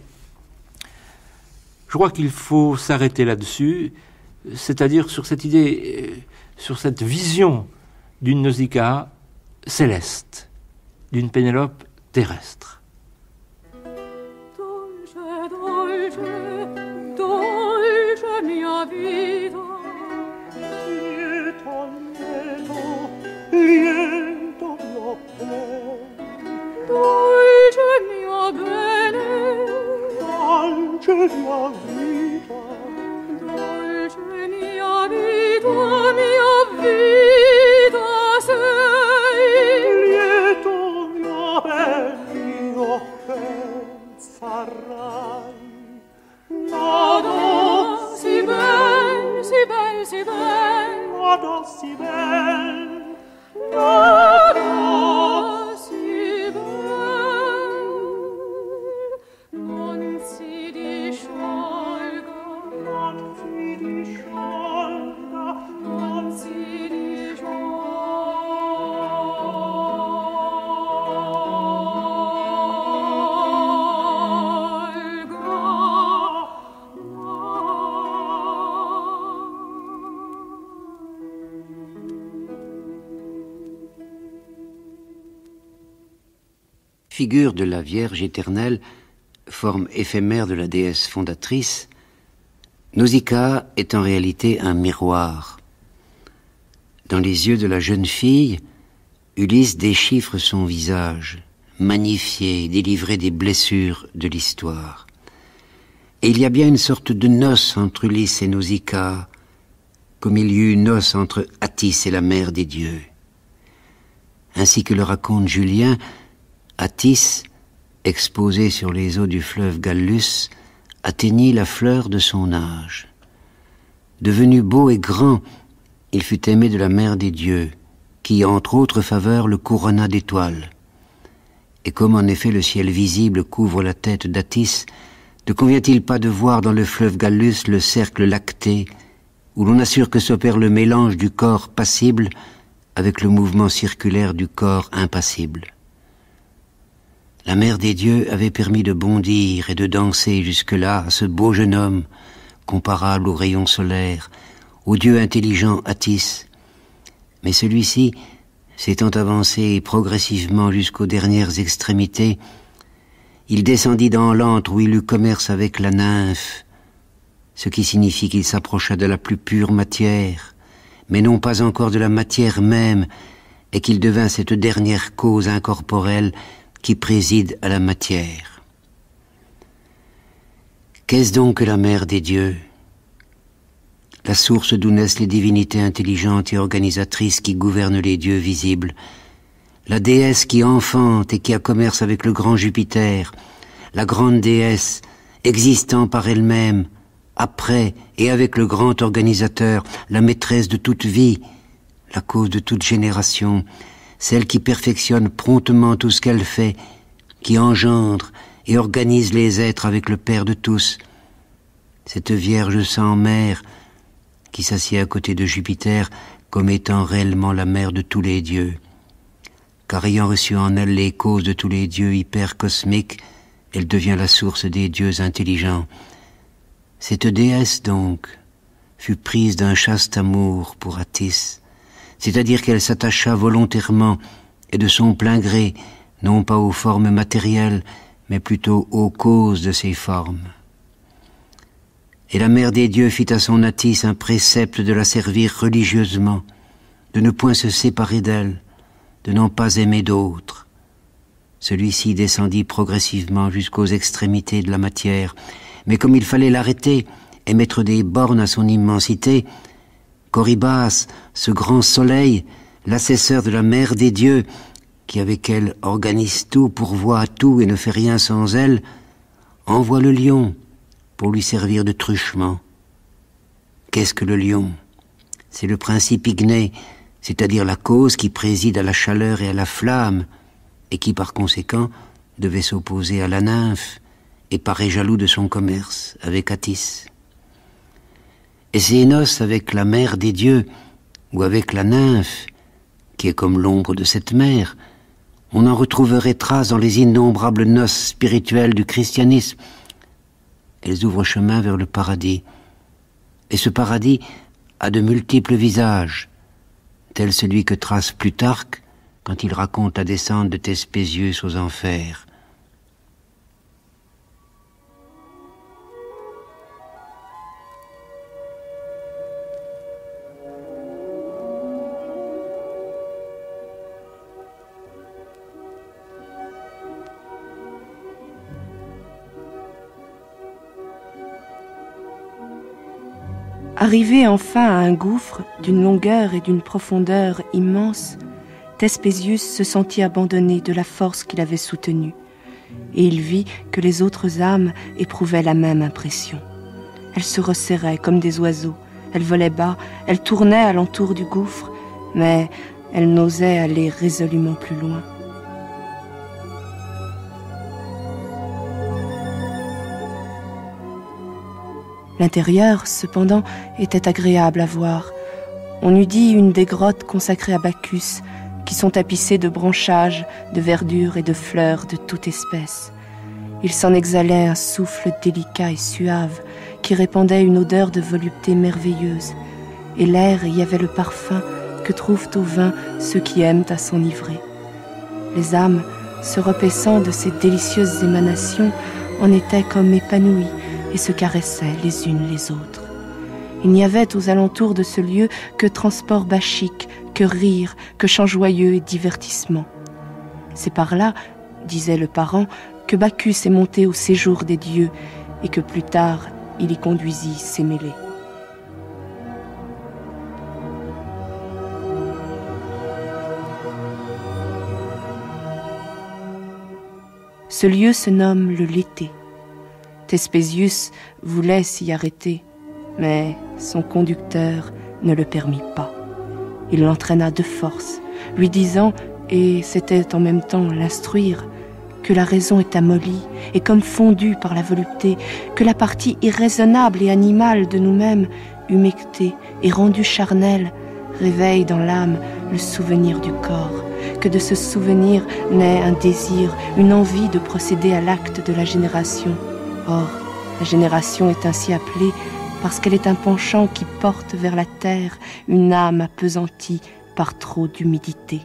je crois qu'il faut s'arrêter là-dessus, c'est-à-dire sur cette idée, sur cette vision d'une Nausicaa céleste, d'une Pénélope terrestre. Figure de la Vierge éternelle, forme éphémère de la déesse fondatrice, Nausicaa est en réalité un miroir. Dans les yeux de la jeune fille, Ulysse déchiffre son visage, magnifié, délivré des blessures de l'histoire. Et il y a bien une sorte de noce entre Ulysse et Nausicaa, comme il y eut une noce entre Attis et la mère des dieux. Ainsi que le raconte Julien, Attis, exposé sur les eaux du fleuve Gallus, atteignit la fleur de son âge. Devenu beau et grand, il fut aimé de la mère des dieux, qui, entre autres faveurs, le couronna d'étoiles. Et comme en effet le ciel visible couvre la tête d'Attis, ne convient-il pas de voir dans le fleuve Gallus le cercle lacté, où l'on assure que s'opère le mélange du corps passible avec le mouvement circulaire du corps impassible? La mère des dieux avait permis de bondir et de danser jusque-là à ce beau jeune homme, comparable au rayon solaire, au dieu intelligent Attis. Mais celui-ci, s'étant avancé progressivement jusqu'aux dernières extrémités, il descendit dans l'antre où il eut commerce avec la nymphe, ce qui signifie qu'il s'approcha de la plus pure matière, mais non pas encore de la matière même, et qu'il devint cette dernière cause incorporelle qui préside à la matière. Qu'est-ce donc que la mère des dieux? La source d'où naissent les divinités intelligentes et organisatrices qui gouvernent les dieux visibles, la déesse qui enfante et qui a commerce avec le grand Jupiter, la grande déesse, existant par elle-même, après et avec le grand organisateur, la maîtresse de toute vie, la cause de toute génération, celle qui perfectionne promptement tout ce qu'elle fait, qui engendre et organise les êtres avec le Père de tous, cette Vierge sans mère qui s'assied à côté de Jupiter comme étant réellement la mère de tous les dieux, car ayant reçu en elle les causes de tous les dieux hypercosmiques, elle devient la source des dieux intelligents. Cette déesse donc fut prise d'un chaste amour pour Attis, c'est-à-dire qu'elle s'attacha volontairement et de son plein gré, non pas aux formes matérielles, mais plutôt aux causes de ces formes. Et la mère des dieux fit à son Attis un précepte de la servir religieusement, de ne point se séparer d'elle, de n'en pas aimer d'autres. Celui-ci descendit progressivement jusqu'aux extrémités de la matière, mais comme il fallait l'arrêter et mettre des bornes à son immensité, Corybas, ce grand soleil, l'assesseur de la mère des dieux, qui avec elle organise tout, pourvoit à tout et ne fait rien sans elle, envoie le lion pour lui servir de truchement. Qu'est-ce que le lion? C'est le principe igné, c'est-à-dire la cause qui préside à la chaleur et à la flamme, et qui par conséquent devait s'opposer à la nymphe, et paraît jaloux de son commerce avec Attis. Et ces noces avec la mère des dieux, ou avec la nymphe, qui est comme l'ombre de cette mère, on en retrouverait trace dans les innombrables noces spirituelles du christianisme. Elles ouvrent chemin vers le paradis. Et ce paradis a de multiples visages, tel celui que trace Plutarque quand il raconte la descente de Thespésius aux enfers. Arrivé enfin à un gouffre d'une longueur et d'une profondeur immense, Thespésius se sentit abandonné de la force qui l'avait soutenu, et il vit que les autres âmes éprouvaient la même impression. Elles se resserraient comme des oiseaux, elles volaient bas, elles tournaient alentour du gouffre, mais elles n'osaient aller résolument plus loin. L'intérieur, cependant, était agréable à voir. On eût dit une des grottes consacrées à Bacchus, qui sont tapissées de branchages, de verdure et de fleurs de toute espèce. Il s'en exhalait un souffle délicat et suave, qui répandait une odeur de volupté merveilleuse, et l'air y avait le parfum que trouvent au vin ceux qui aiment à s'enivrer. Les âmes, se repaissant de ces délicieuses émanations, en étaient comme épanouies, et se caressaient les unes les autres. Il n'y avait aux alentours de ce lieu que transport bachique, que rire, que chants joyeux et divertissement. C'est par là, disait le parent, que Bacchus est monté au séjour des dieux et que plus tard il y conduisit Sémélé. Ce lieu se nomme le Léthé. Thespésius voulait s'y arrêter, mais son conducteur ne le permit pas. Il l'entraîna de force, lui disant, et c'était en même temps l'instruire, que la raison est amollie et comme fondue par la volupté, que la partie irraisonnable et animale de nous-mêmes, humectée et rendue charnelle, réveille dans l'âme le souvenir du corps, que de ce souvenir naît un désir, une envie de procéder à l'acte de la génération. Or, la génération est ainsi appelée parce qu'elle est un penchant qui porte vers la terre une âme appesantie par trop d'humidité.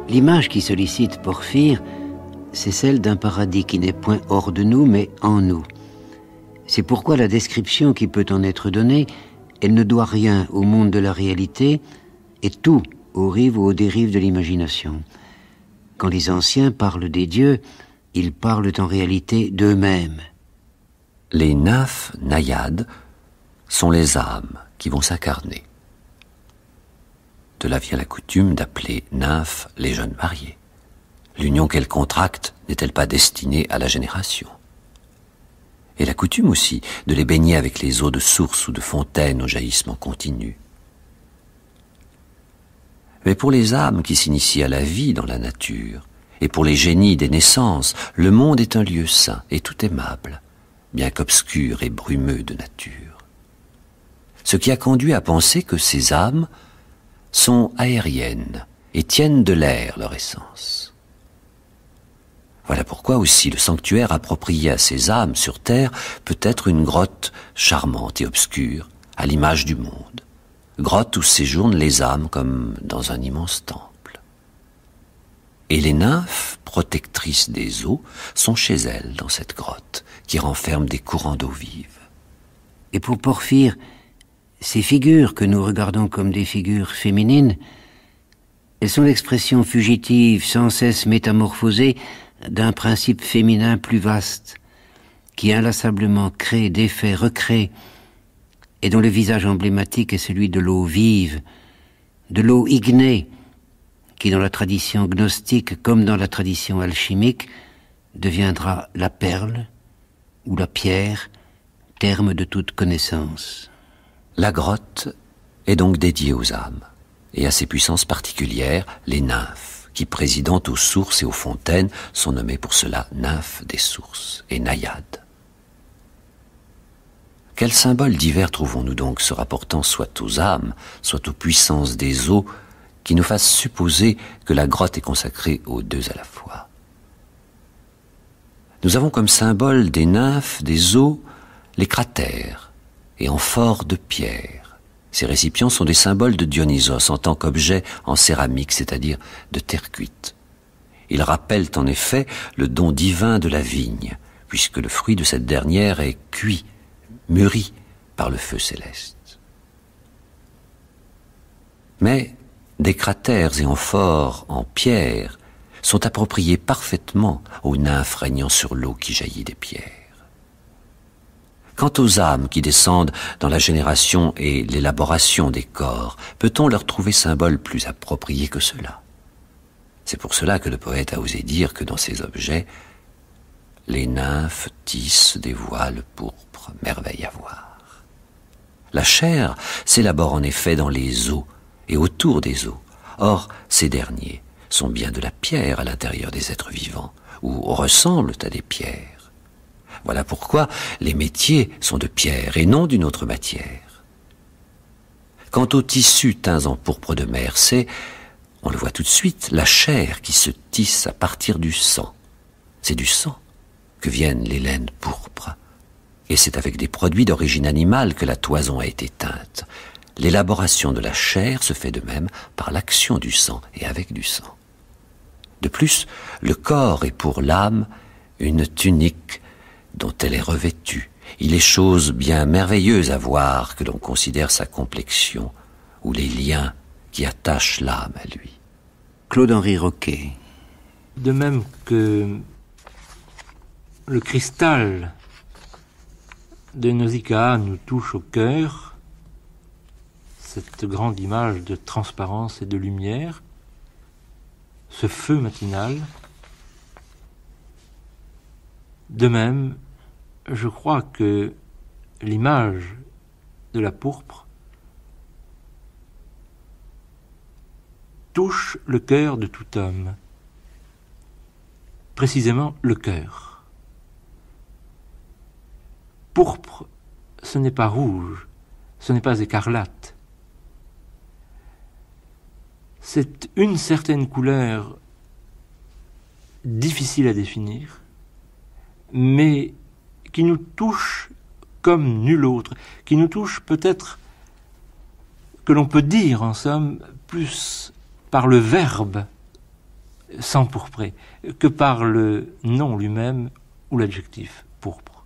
L'image qui sollicite Porphyre, c'est celle d'un paradis qui n'est point hors de nous, mais en nous. C'est pourquoi la description qui peut en être donnée, elle ne doit rien au monde de la réalité et tout aux rives ou aux dérives de l'imagination. Quand les anciens parlent des dieux, ils parlent en réalité d'eux-mêmes. Les nymphes naïades sont les âmes qui vont s'incarner. De là vient la coutume d'appeler nymphes les jeunes mariés. L'union qu'elles contractent n'est-elle pas destinée à la génération? Et la coutume aussi de les baigner avec les eaux de source ou de fontaine au jaillissement continu. Mais pour les âmes qui s'initient à la vie dans la nature, et pour les génies des naissances, le monde est un lieu saint et tout aimable, bien qu'obscur et brumeux de nature. Ce qui a conduit à penser que ces âmes sont aériennes et tiennent de l'air leur essence. Voilà pourquoi aussi le sanctuaire approprié à ces âmes sur terre peut être une grotte charmante et obscure, à l'image du monde, grotte où séjournent les âmes comme dans un immense temple. Et les nymphes, protectrices des eaux, sont chez elles dans cette grotte qui renferme des courants d'eau vive. Et pour Porphyre, ces figures que nous regardons comme des figures féminines, elles sont l'expression fugitive, sans cesse métamorphosée, d'un principe féminin plus vaste, qui inlassablement crée, défait, recrée, et dont le visage emblématique est celui de l'eau vive, de l'eau ignée, qui dans la tradition gnostique comme dans la tradition alchimique deviendra la perle ou la pierre, terme de toute connaissance. La grotte est donc dédiée aux âmes, et à ces puissances particulières, les nymphes, qui présidant aux sources et aux fontaines, sont nommées pour cela nymphes des sources et naïades. Quels symboles divers trouvons-nous donc se rapportant soit aux âmes, soit aux puissances des eaux, qui nous fassent supposer que la grotte est consacrée aux deux à la fois? Nous avons comme symbole des nymphes des eaux les cratères, et amphores de pierre. Ces récipients sont des symboles de Dionysos en tant qu'objet en céramique, c'est-à-dire de terre cuite. Ils rappellent en effet le don divin de la vigne, puisque le fruit de cette dernière est cuit, mûri par le feu céleste. Mais des cratères et amphores en pierre sont appropriés parfaitement aux nymphes régnant sur l'eau qui jaillit des pierres. Quant aux âmes qui descendent dans la génération et l'élaboration des corps, peut-on leur trouver symbole plus approprié que cela? C'est pour cela que le poète a osé dire que dans ces objets, les nymphes tissent des voiles pourpres, merveille à voir. La chair s'élabore en effet dans les os et autour des os. Or, ces derniers sont bien de la pierre à l'intérieur des êtres vivants, ou ressemblent à des pierres. Voilà pourquoi les métiers sont de pierre et non d'une autre matière. Quant aux tissus teints en pourpre de mer, c'est, on le voit tout de suite, la chair qui se tisse à partir du sang. C'est du sang que viennent les laines pourpres. Et c'est avec des produits d'origine animale que la toison a été teinte. L'élaboration de la chair se fait de même par l'action du sang et avec du sang. De plus, le corps est pour l'âme une tunique dont elle est revêtue. Il est chose bien merveilleuse à voir que l'on considère sa complexion ou les liens qui attachent l'âme à lui. Claude-Henri Roquet. De même que le cristal de Nausicaa nous touche au cœur, cette grande image de transparence et de lumière, ce feu matinal, De même, je crois que l'image de la pourpre touche le cœur de tout homme, précisément le cœur. Pourpre, ce n'est pas rouge, ce n'est pas écarlate. C'est une certaine couleur difficile à définir, mais qui nous touche comme nul autre, qui nous touche peut-être, que l'on peut dire en somme, plus par le verbe s'empourprer que par le nom lui-même ou l'adjectif pourpre.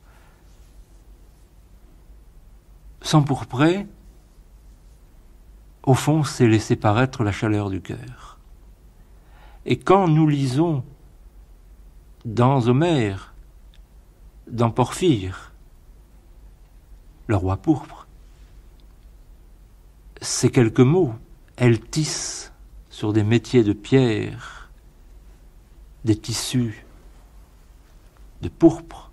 S'empourprer, au fond, c'est laisser paraître la chaleur du cœur. Et quand nous lisons dans Homère, dans Porphyre, le roi pourpre, ces quelques mots, elle tisse sur des métiers de pierre, des tissus de pourpre.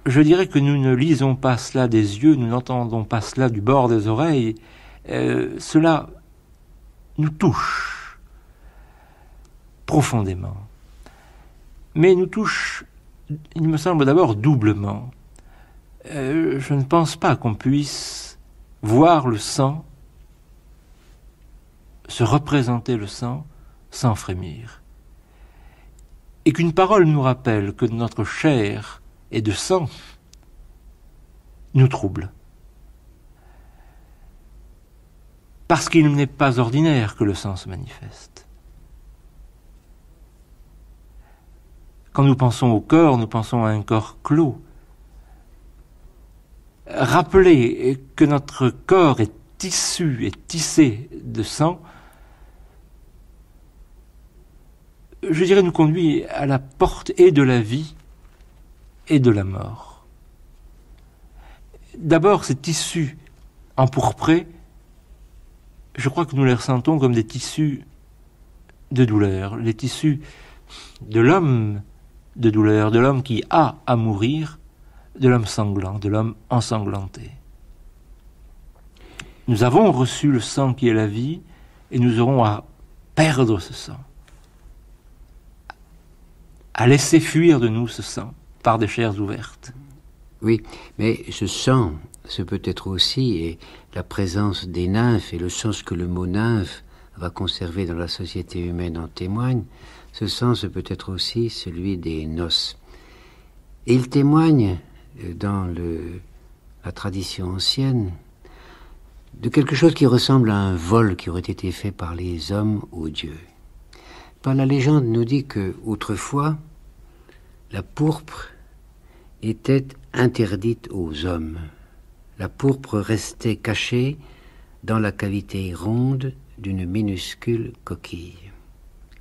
Je dirais que nous ne lisons pas cela des yeux, nous n'entendons pas cela du bord des oreilles. Cela nous touche profondément. Mais nous touche, il me semble d'abord, doublement. Je ne pense pas qu'on puisse voir le sang, se représenter le sang, sans frémir. Et qu'une parole nous rappelle que notre chair et de sang nous trouble. Parce qu'il n'est pas ordinaire que le sang se manifeste. Quand nous pensons au corps, nous pensons à un corps clos. Rappeler que notre corps est tissu, est tissé de sang, je dirais, nous conduit à la porte et de la vie et de la mort. D'abord, ces tissus empourprés, je crois que nous les ressentons comme des tissus de douleur, les tissus de l'homme de douleur, de l'homme qui a à mourir, de l'homme sanglant, de l'homme ensanglanté. Nous avons reçu le sang qui est la vie, et nous aurons à perdre ce sang, à laisser fuir de nous ce sang par des chairs ouvertes. Oui, mais ce sang, ce peut être aussi, et la présence des nymphes et le sens que le mot nymphe va conserver dans la société humaine en témoigne, ce sens peut être aussi celui des noces. Et il témoigne dans la tradition ancienne de quelque chose qui ressemble à un vol qui aurait été fait par les hommes aux dieux. Par la légende nous dit que autrefois la pourpre était interdite aux hommes. La pourpre restait cachée dans la cavité ronde d'une minuscule coquille.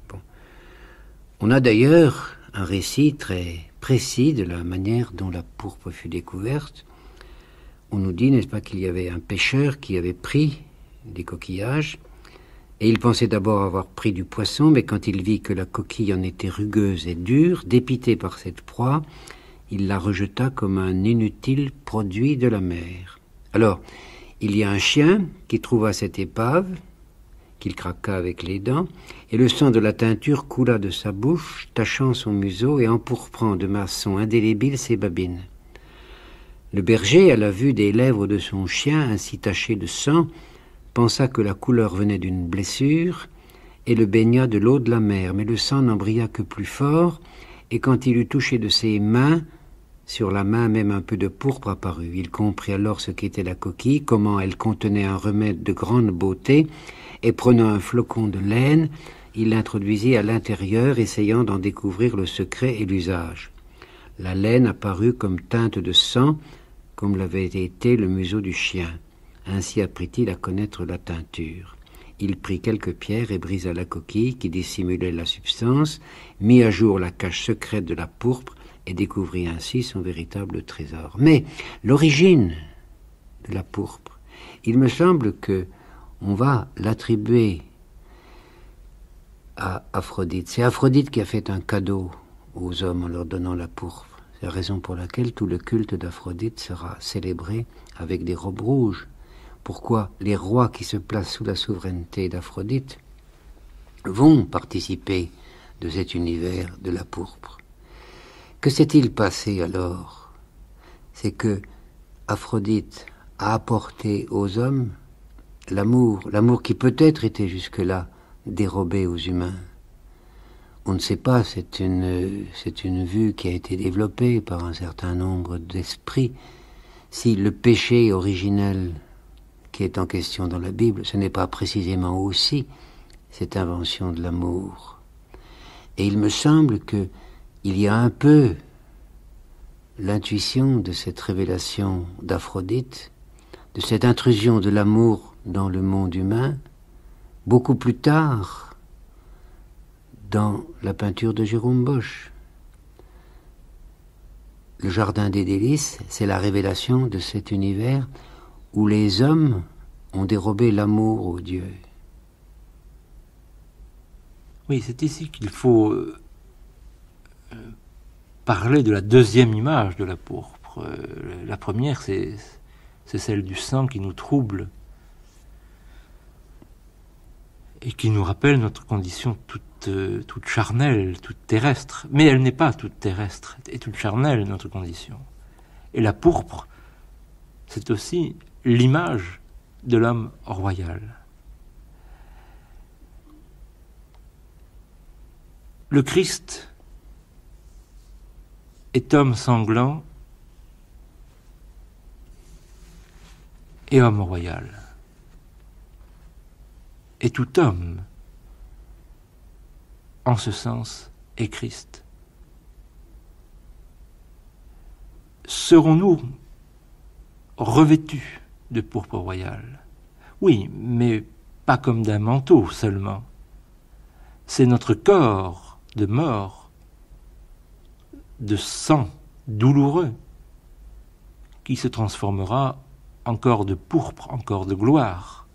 Bon. On a d'ailleurs un récit très précis de la manière dont la pourpre fut découverte. On nous dit, n'est-ce pas, qu'il y avait un pêcheur qui avait pris des coquillages, et il pensait d'abord avoir pris du poisson, mais quand il vit que la coquille en était rugueuse et dure, dépité par cette proie, il la rejeta comme un inutile produit de la mer. Alors, il y a un chien qui trouva cette épave, qu'il craqua avec les dents, et le sang de la teinture coula de sa bouche, tachant son museau et empourprant de maçon indélébile ses babines. Le berger, à la vue des lèvres de son chien ainsi tachées de sang, pensa que la couleur venait d'une blessure et le baigna de l'eau de la mer, mais le sang n'en brilla que plus fort, et quand il eut touché de ses mains, sur la main même un peu de pourpre apparut. Il comprit alors ce qu'était la coquille, comment elle contenait un remède de grande beauté, et prenant un flocon de laine, il l'introduisit à l'intérieur, essayant d'en découvrir le secret et l'usage. La laine apparut comme teinte de sang, comme l'avait été le museau du chien. Ainsi apprit-il à connaître la teinture. Il prit quelques pierres et brisa la coquille qui dissimulait la substance, mit à jour la cache secrète de la pourpre et découvrit ainsi son véritable trésor. Mais l'origine de la pourpre, il me semble que on va l'attribuer à Aphrodite. C'est Aphrodite qui a fait un cadeau aux hommes en leur donnant la pourpre. C'est la raison pour laquelle tout le culte d'Aphrodite sera célébré avec des robes rouges. Pourquoi les rois qui se placent sous la souveraineté d'Aphrodite vont participer de cet univers de la pourpre. Que s'est-il passé alors? C'est que Aphrodite a apporté aux hommes l'amour qui peut-être était jusque-là dérobé aux humains. On ne sait pas, c'est une vue qui a été développée par un certain nombre d'esprits. Si le péché originel qui est en question dans la Bible, ce n'est pas précisément aussi cette invention de l'amour. Et il me semble qu'il y a un peu l'intuition de cette révélation d'Aphrodite, de cette intrusion de l'amour dans le monde humain, beaucoup plus tard dans la peinture de Jérôme Bosch. Le Jardin des délices, c'est la révélation de cet univers où les hommes ont dérobé l'amour aux dieux. Oui, c'est ici qu'il faut parler de la deuxième image de la pourpre. La première, c'est celle du sang qui nous trouble et qui nous rappelle notre condition toute charnelle, toute terrestre. Mais elle n'est pas toute terrestre et toute charnelle, notre condition. Et la pourpre, c'est aussi l'image de l'homme royal. Le Christ est homme sanglant et homme royal. Et tout homme, en ce sens, est Christ. Serons-nous revêtus de pourpre royale? Oui, mais pas comme d'un manteau seulement. C'est notre corps de mort, de sang douloureux, qui se transformera en corps de pourpre, en corps de gloire.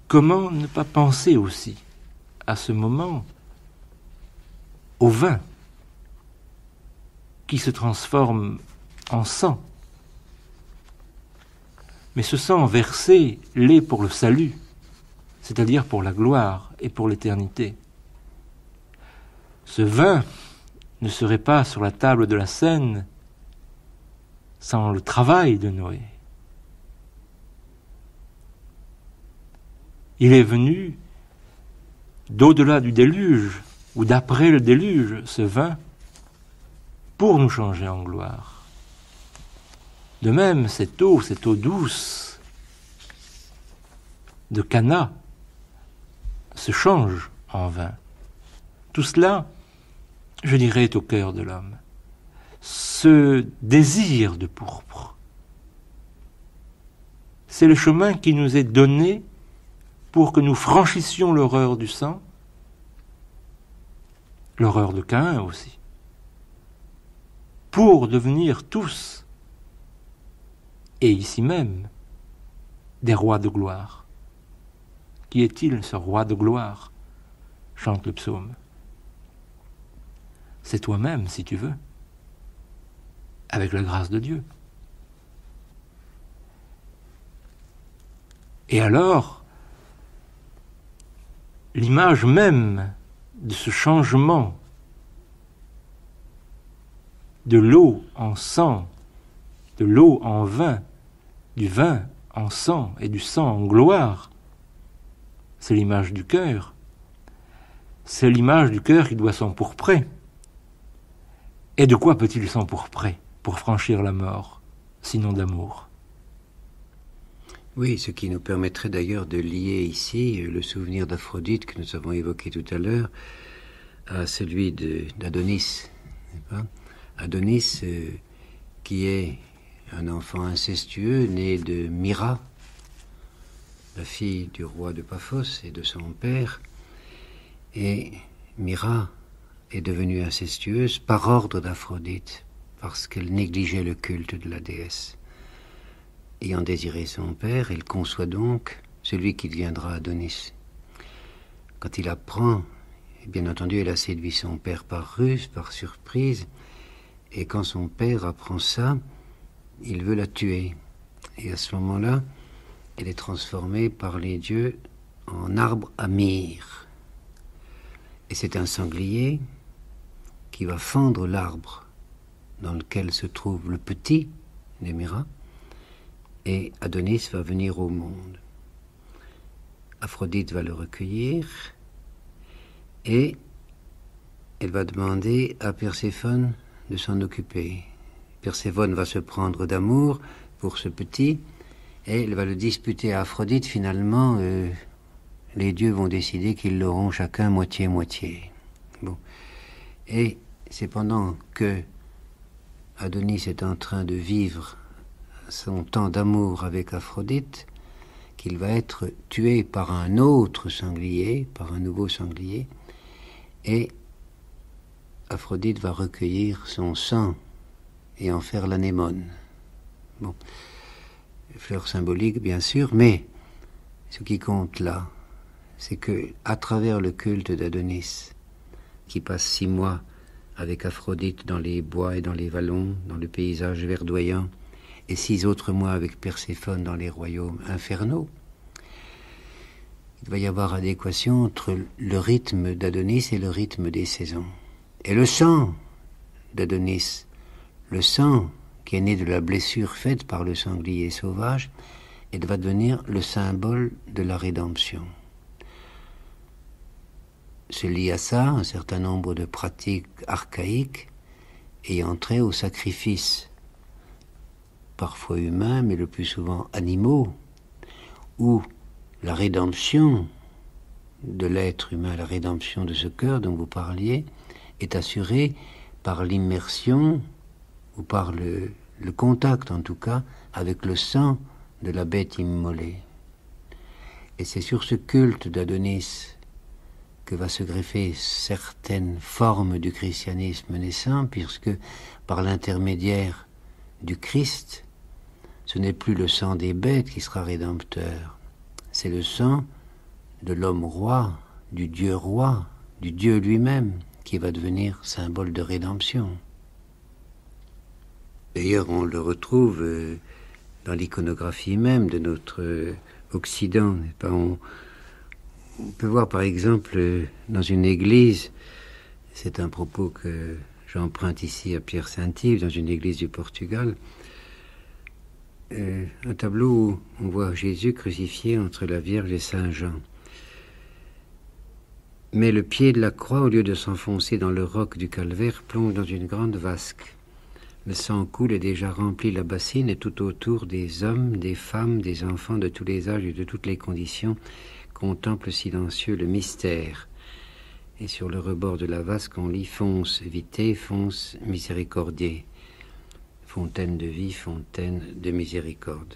Comment ne pas penser aussi, à ce moment, au vin qui se transforme en sang? Mais ce sang versé l'est pour le salut, c'est-à-dire pour la gloire et pour l'éternité. Ce vin ne serait pas sur la table de la scène sans le travail de Noé. Il est venu d'au-delà du déluge, ou d'après le déluge, ce vin, pour nous changer en gloire. De même, cette eau douce de Cana se change en vin. Tout cela, je dirais, est au cœur de l'homme. Ce désir de pourpre, c'est le chemin qui nous est donné pour que nous franchissions l'horreur du sang, l'horreur de Caïn aussi, pour devenir tous, et ici même, des rois de gloire. Qui est-il, ce roi de gloire? Chante le psaume. C'est toi-même, si tu veux, avec la grâce de Dieu. Et alors, l'image même de ce changement de l'eau en sang, de l'eau en vin, du vin en sang et du sang en gloire, c'est l'image du cœur. C'est l'image du cœur qui doit s'empourprer. Et de quoi peut-il s'empourprer pour franchir la mort, sinon d'amour? Oui, ce qui nous permettrait d'ailleurs de lier ici le souvenir d'Aphrodite que nous avons évoqué tout à l'heure à celui d'Adonis. Adonis, qui est un enfant incestueux né de Mira, la fille du roi de Paphos et de son père. Et Mira est devenue incestueuse par ordre d'Aphrodite, parce qu'elle négligeait le culte de la déesse. Ayant désiré son père, elle conçoit donc celui qui deviendra Adonis. Quand il apprend Bien entendu, elle a séduit son père par ruse, par surprise, et quand son père apprend ça, il veut la tuer. Et à ce moment-là, elle est transformée par les dieux en arbre à myrrhe. Et c'est un sanglier qui va fendre l'arbre dans lequel se trouve le petit Néméra, et Adonis va venir au monde. Aphrodite va le recueillir, et elle va demander à Perséphone de s'en occuper. Perséphone va se prendre d'amour pour ce petit, et elle va le disputer à Aphrodite. Finalement, les dieux vont décider qu'ils l'auront chacun moitié-moitié. Bon. Et c'est pendant que Adonis est en train de vivre son temps d'amour avec Aphrodite qu'il va être tué par un autre sanglier, par un nouveau sanglier, et Aphrodite va recueillir son sang et en faire l'anémone. Bon, fleur symbolique bien sûr, mais ce qui compte là, c'est que à travers le culte d'Adonis, qui passe 6 mois avec Aphrodite dans les bois et dans les vallons, dans le paysage verdoyant, et 6 autres mois avec Perséphone dans les royaumes infernaux, il va y avoir adéquation entre le rythme d'Adonis et le rythme des saisons. Et le sang d'Adonis, le sang qui est né de la blessure faite par le sanglier sauvage, et va devenir le symbole de la rédemption. Se lie à ça un certain nombre de pratiques archaïques ayant trait au sacrifice, parfois humains, mais le plus souvent animaux, où la rédemption de l'être humain, la rédemption de ce cœur dont vous parliez, est assurée par l'immersion, ou par le contact en tout cas, avec le sang de la bête immolée. Et c'est sur ce culte d'Adonis que va se greffer certaines formes du christianisme naissant, puisque par l'intermédiaire du Christ, ce n'est plus le sang des bêtes qui sera rédempteur, c'est le sang de l'homme roi, du Dieu lui-même, qui va devenir symbole de rédemption. D'ailleurs, on le retrouve dans l'iconographie même de notre Occident. On peut voir par exemple dans une église, c'est un propos que j'emprunte ici à Pierre Saint-Yves, dans une église du Portugal, un tableau où on voit Jésus crucifié entre la Vierge et Saint Jean. Mais le pied de la croix, au lieu de s'enfoncer dans le roc du calvaire, plonge dans une grande vasque. Le sang coule et déjà remplit la bassine, et tout autour des hommes, des femmes, des enfants de tous les âges et de toutes les conditions contemplent silencieux le mystère. Et sur le rebord de la vasque, on lit « Fonce, vitae, fonce, miséricordiae ». Fontaine de vie, fontaine de miséricorde.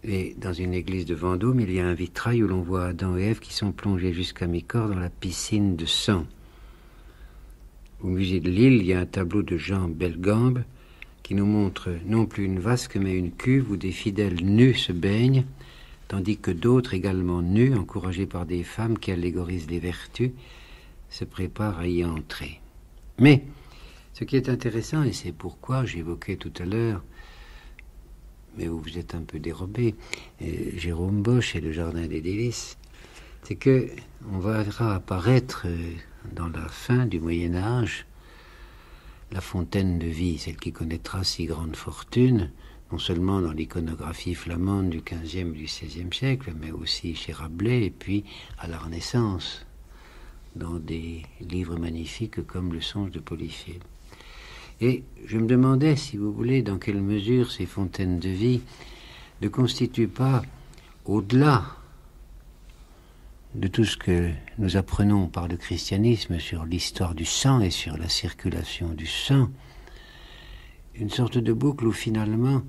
Et dans une église de Vendôme, il y a un vitrail où l'on voit Adam et Ève qui sont plongés jusqu'à mi-corps dans la piscine de sang. Au musée de Lille, il y a un tableau de Jean Belgambe qui nous montre non plus une vasque mais une cuve où des fidèles nus se baignent, tandis que d'autres également nus, encouragés par des femmes qui allégorisent les vertus, se préparent à y entrer. Mais ce qui est intéressant, et c'est pourquoi j'évoquais tout à l'heure, mais où vous êtes un peu dérobé, Jérôme Bosch et le Jardin des Délices, c'est que on verra apparaître dans la fin du Moyen-Âge la fontaine de vie, celle qui connaîtra si grande fortune, non seulement dans l'iconographie flamande du XVe et du XVIe siècle, mais aussi chez Rabelais, et puis à la Renaissance, dans des livres magnifiques comme Le Songe de Polyphile. Et je me demandais, si vous voulez, dans quelle mesure ces fontaines de vie ne constituent pas, au-delà de tout ce que nous apprenons par le christianisme sur l'histoire du sang et sur la circulation du sang, une sorte de boucle où finalement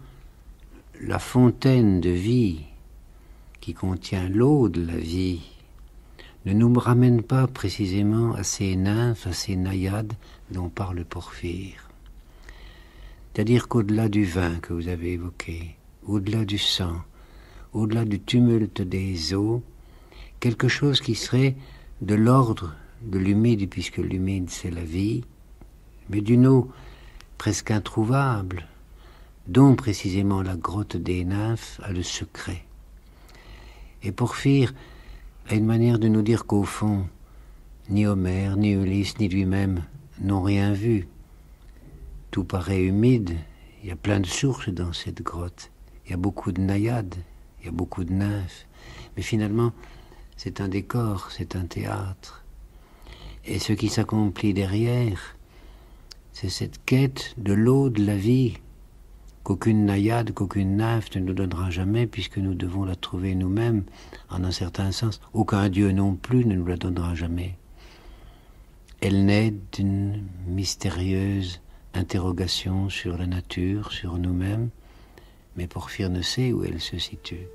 la fontaine de vie qui contient l'eau de la vie ne nous ramène pas précisément à ces nymphes, à ces naïades dont parle Porphyre. C'est-à-dire qu'au-delà du vin que vous avez évoqué, au-delà du sang, au-delà du tumulte des eaux, quelque chose qui serait de l'ordre de l'humide, puisque l'humide c'est la vie, mais d'une eau presque introuvable, dont précisément la grotte des nymphes a le secret. Et Porphyre a une manière de nous dire qu'au fond, ni Homère, ni Ulysse, ni lui-même n'ont rien vu. Tout paraît humide, il y a plein de sources dans cette grotte, il y a beaucoup de naïades, il y a beaucoup de nymphes, mais finalement, c'est un décor, c'est un théâtre. Et ce qui s'accomplit derrière, c'est cette quête de l'eau, de la vie, qu'aucune naïade, qu'aucune nymphe ne nous donnera jamais, puisque nous devons la trouver nous-mêmes, en un certain sens. Aucun dieu non plus ne nous la donnera jamais. Elle naît d'une mystérieuse interrogation sur la nature, sur nous-mêmes, mais Porphyre ne sait où elle se situe.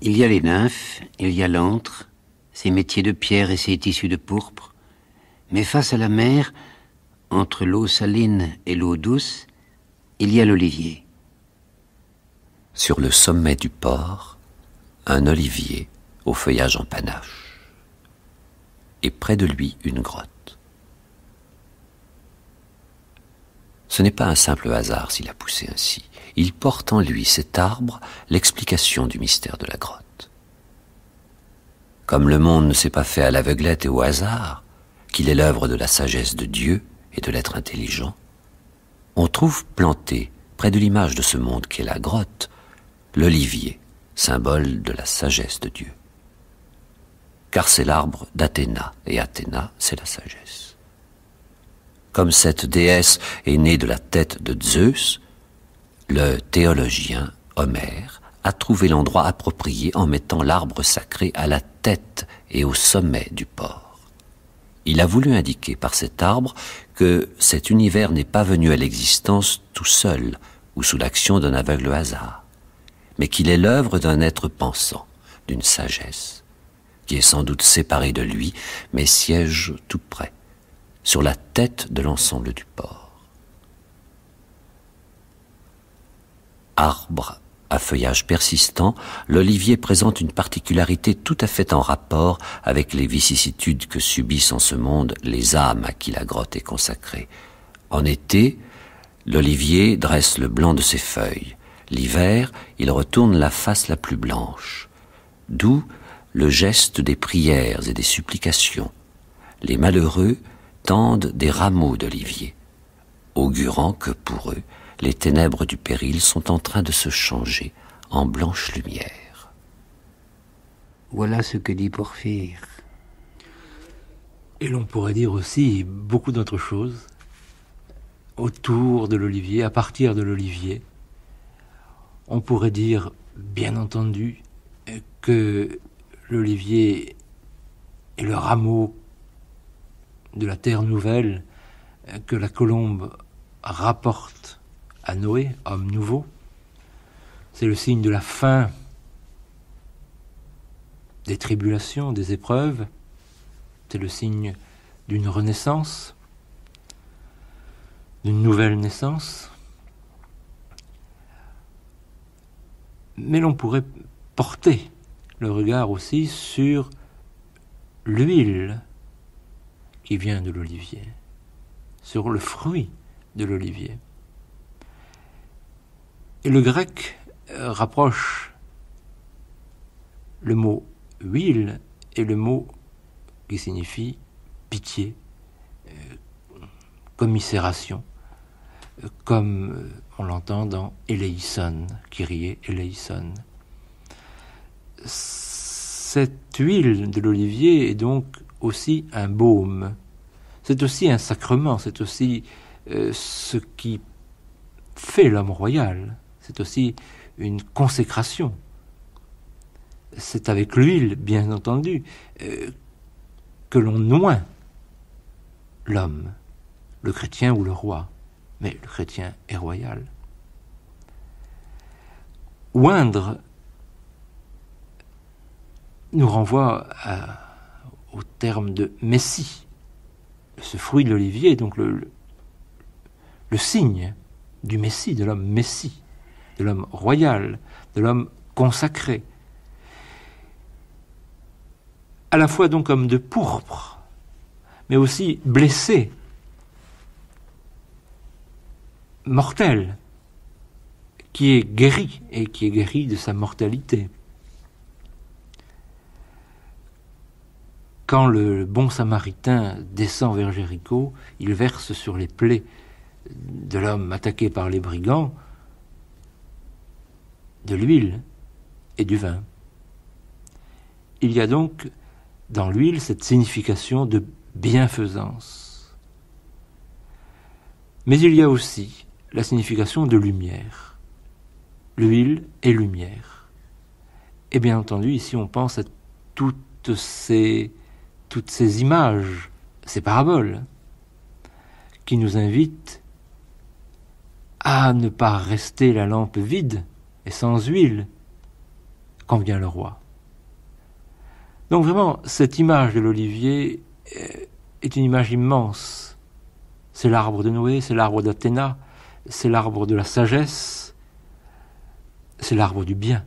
Il y a les nymphes, il y a l'antre, ses métiers de pierre et ses tissus de pourpre, mais face à la mer, entre l'eau saline et l'eau douce, il y a l'olivier. Sur le sommet du port, un olivier au feuillage en panache, et près de lui une grotte. Ce n'est pas un simple hasard s'il a poussé ainsi. Il porte en lui, cet arbre, l'explication du mystère de la grotte. Comme le monde ne s'est pas fait à l'aveuglette et au hasard, qu'il est l'œuvre de la sagesse de Dieu et de l'être intelligent, on trouve planté, près de l'image de ce monde qu'est la grotte, l'olivier, symbole de la sagesse de Dieu. Car c'est l'arbre d'Athéna, et Athéna, c'est la sagesse. Comme cette déesse est née de la tête de Zeus, le théologien Homère a trouvé l'endroit approprié en mettant l'arbre sacré à la tête et au sommet du port. Il a voulu indiquer par cet arbre que cet univers n'est pas venu à l'existence tout seul ou sous l'action d'un aveugle hasard, mais qu'il est l'œuvre d'un être pensant, d'une sagesse, qui est sans doute séparée de lui, mais siège tout près, sur la tête de l'ensemble du port. Arbre À feuillage persistant, l'olivier présente une particularité tout à fait en rapport avec les vicissitudes que subissent en ce monde les âmes à qui la grotte est consacrée. En été, l'olivier dresse le blanc de ses feuilles. L'hiver, il retourne la face la plus blanche. D'où le geste des prières et des supplications. Les malheureux tendent des rameaux d'olivier, augurant que pour eux, les ténèbres du péril sont en train de se changer en blanche lumière. Voilà ce que dit Porphyre. Et l'on pourrait dire aussi beaucoup d'autres choses autour de l'olivier, à partir de l'olivier. On pourrait dire, bien entendu, que l'olivier est le rameau de la terre nouvelle que la colombe rapporte à Noé, homme nouveau. C'est le signe de la fin des tribulations, des épreuves. C'est le signe d'une renaissance, d'une nouvelle naissance. Mais l'on pourrait porter le regard aussi sur l'huile qui vient de l'olivier, sur le fruit de l'olivier. Et le grec rapproche le mot huile et le mot qui signifie pitié, commisération, comme on l'entend dans Eleison, Kyrie Eleison. Cette huile de l'olivier est donc aussi un baume, c'est aussi un sacrement, c'est aussi ce qui fait l'homme royal, c'est aussi une consécration. C'est avec l'huile, bien entendu, que l'on oint l'homme, le chrétien ou le roi, mais le chrétien est royal. Oindre nous renvoie au terme de Messie, ce fruit de l'olivier, donc le signe du Messie, de l'homme Messie, de l'homme royal, de l'homme consacré. À la fois donc homme de pourpre, mais aussi blessé, mortel, qui est guéri, et qui est guéri de sa mortalité. Quand le bon samaritain descend vers Jéricho, il verse sur les plaies de l'homme attaqué par les brigands de l'huile et du vin. Il y a donc dans l'huile cette signification de bienfaisance. Mais il y a aussi la signification de lumière. L'huile est lumière. Et bien entendu, ici on pense à toutes ces images, ces paraboles, qui nous invitent à ne pas rester la lampe vide et sans huile quand vient le roi. Donc vraiment, cette image de l'olivier est une image immense. C'est l'arbre de Noé, c'est l'arbre d'Athéna, c'est l'arbre de la sagesse, c'est l'arbre du bien.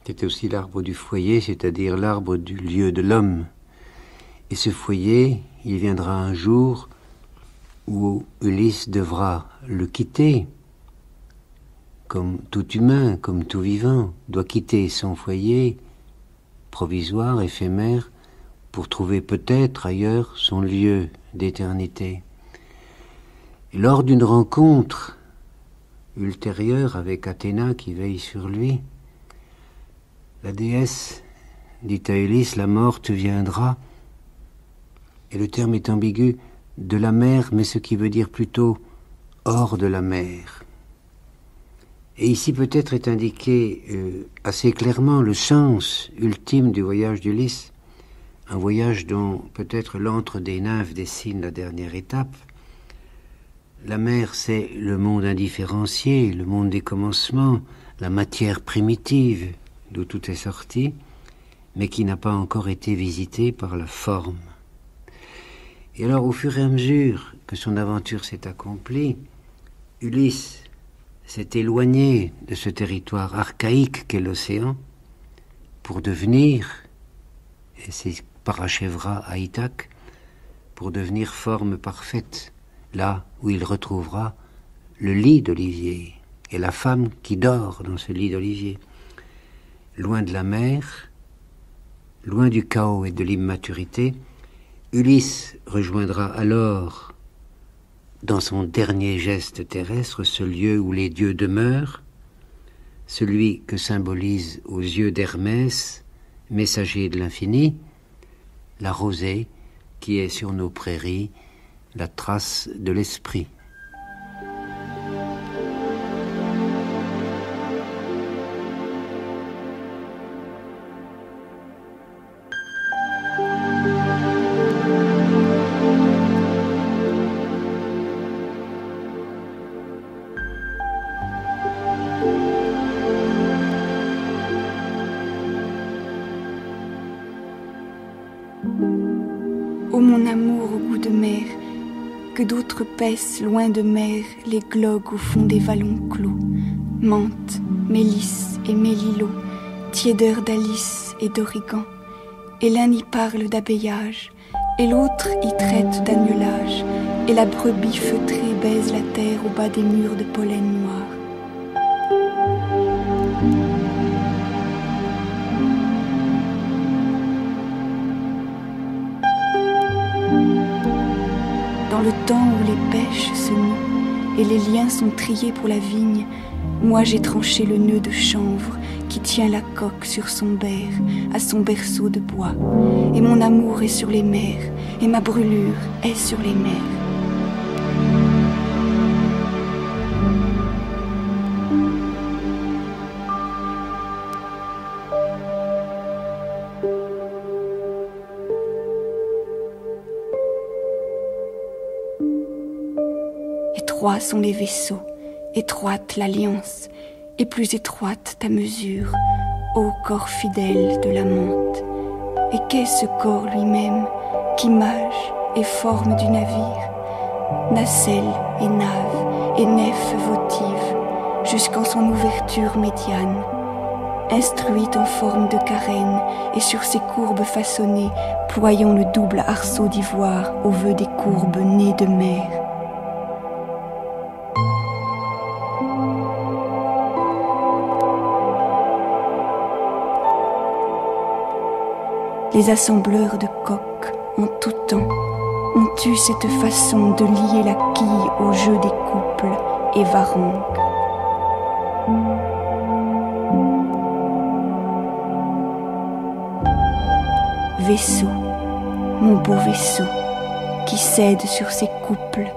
C'est aussi l'arbre du foyer, c'est-à-dire l'arbre du lieu de l'homme. Et ce foyer, il viendra un jour où Ulysse devra le quitter, comme tout humain, comme tout vivant, doit quitter son foyer provisoire, éphémère, pour trouver peut-être ailleurs son lieu d'éternité. Et lors d'une rencontre ultérieure avec Athéna qui veille sur lui, la déesse dit à Ulysse, la mort te viendra, et le terme est ambigu, de la mer, mais ce qui veut dire plutôt hors de la mer. Et ici peut-être est indiqué assez clairement le sens ultime du voyage d'Ulysse, un voyage dont peut-être l'antre des nymphes dessine la dernière étape. La mer, c'est le monde indifférencié, le monde des commencements, la matière primitive d'où tout est sorti, mais qui n'a pas encore été visité par la forme. Et alors, au fur et à mesure que son aventure s'est accomplie, Ulysse s'est éloigné de ce territoire archaïque qu'est l'océan pour devenir, et c'est parachèvera à Ithaque, pour devenir forme parfaite, là où il retrouvera le lit d'olivier et la femme qui dort dans ce lit d'olivier. Loin de la mer, loin du chaos et de l'immaturité, Ulysse rejoindra alors, dans son dernier geste terrestre, ce lieu où les dieux demeurent, celui que symbolise aux yeux d'Hermès, messager de l'infini, la rosée qui est sur nos prairies, la trace de l'esprit. Ô mon amour au goût de mer, que d'autres paissent loin de mer les glogues au fond des vallons clos, menthe, mélisse et mélilo, tiédeur d'alice et d'origan, et l'un y parle d'abéillage, et l'autre y traite d'agnelage, et la brebis feutrée baise la terre au bas des murs de pollen noir. Dans le temps où les pêches se nouent et les liens sont triés pour la vigne, moi j'ai tranché le nœud de chanvre qui tient la coque sur son berre, à son berceau de bois. Et mon amour est sur les mers, et ma brûlure est sur les mers. Étroits sont les vaisseaux, étroite l'alliance, et plus étroite ta mesure, ô corps fidèle de l'amante. Et qu'est ce corps lui-même qu'image et forme du navire, nacelle et nave et nef votive, jusqu'en son ouverture médiane, instruite en forme de carène, et sur ses courbes façonnées, ployant le double arceau d'ivoire au vœu des courbes nées de mer. Les assembleurs de coques, en tout temps, ont eu cette façon de lier la quille au jeu des couples et varangues. Vaisseau, mon beau vaisseau, qui cède sur ses couples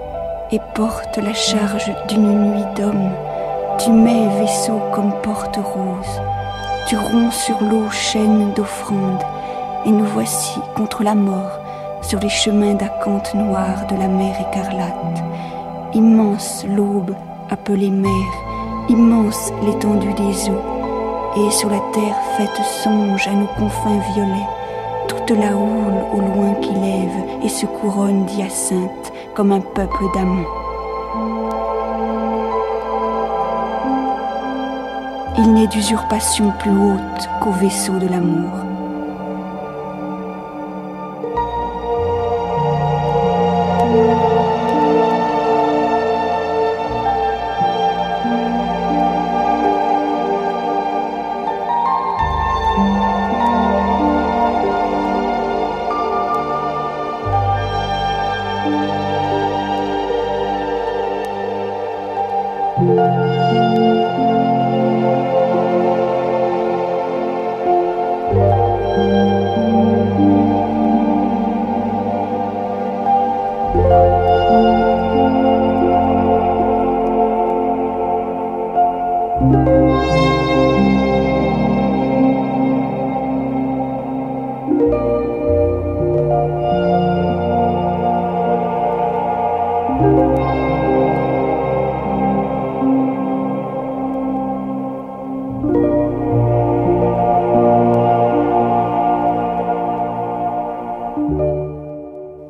et porte la charge d'une nuit d'homme, tu mets vaisseau comme porte-rose, tu romps sur l'eau chaîne d'offrande, et nous voici contre la mort sur les chemins d'acanthe noire de la mer écarlate. Immense l'aube appelée mer, immense l'étendue des eaux, et sur la terre faite songe à nos confins violets, toute la houle au loin qui lève et se couronne d'hyacinthe comme un peuple d'amants. Il n'est d'usurpation plus haute qu'au vaisseau de l'amour.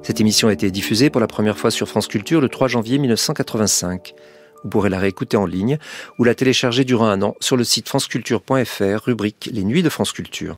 Cette émission a été diffusée pour la première fois sur France Culture le 3 janvier 1985. Vous pourrez la réécouter en ligne ou la télécharger durant un an sur le site franceculture.fr, rubrique Les Nuits de France Culture.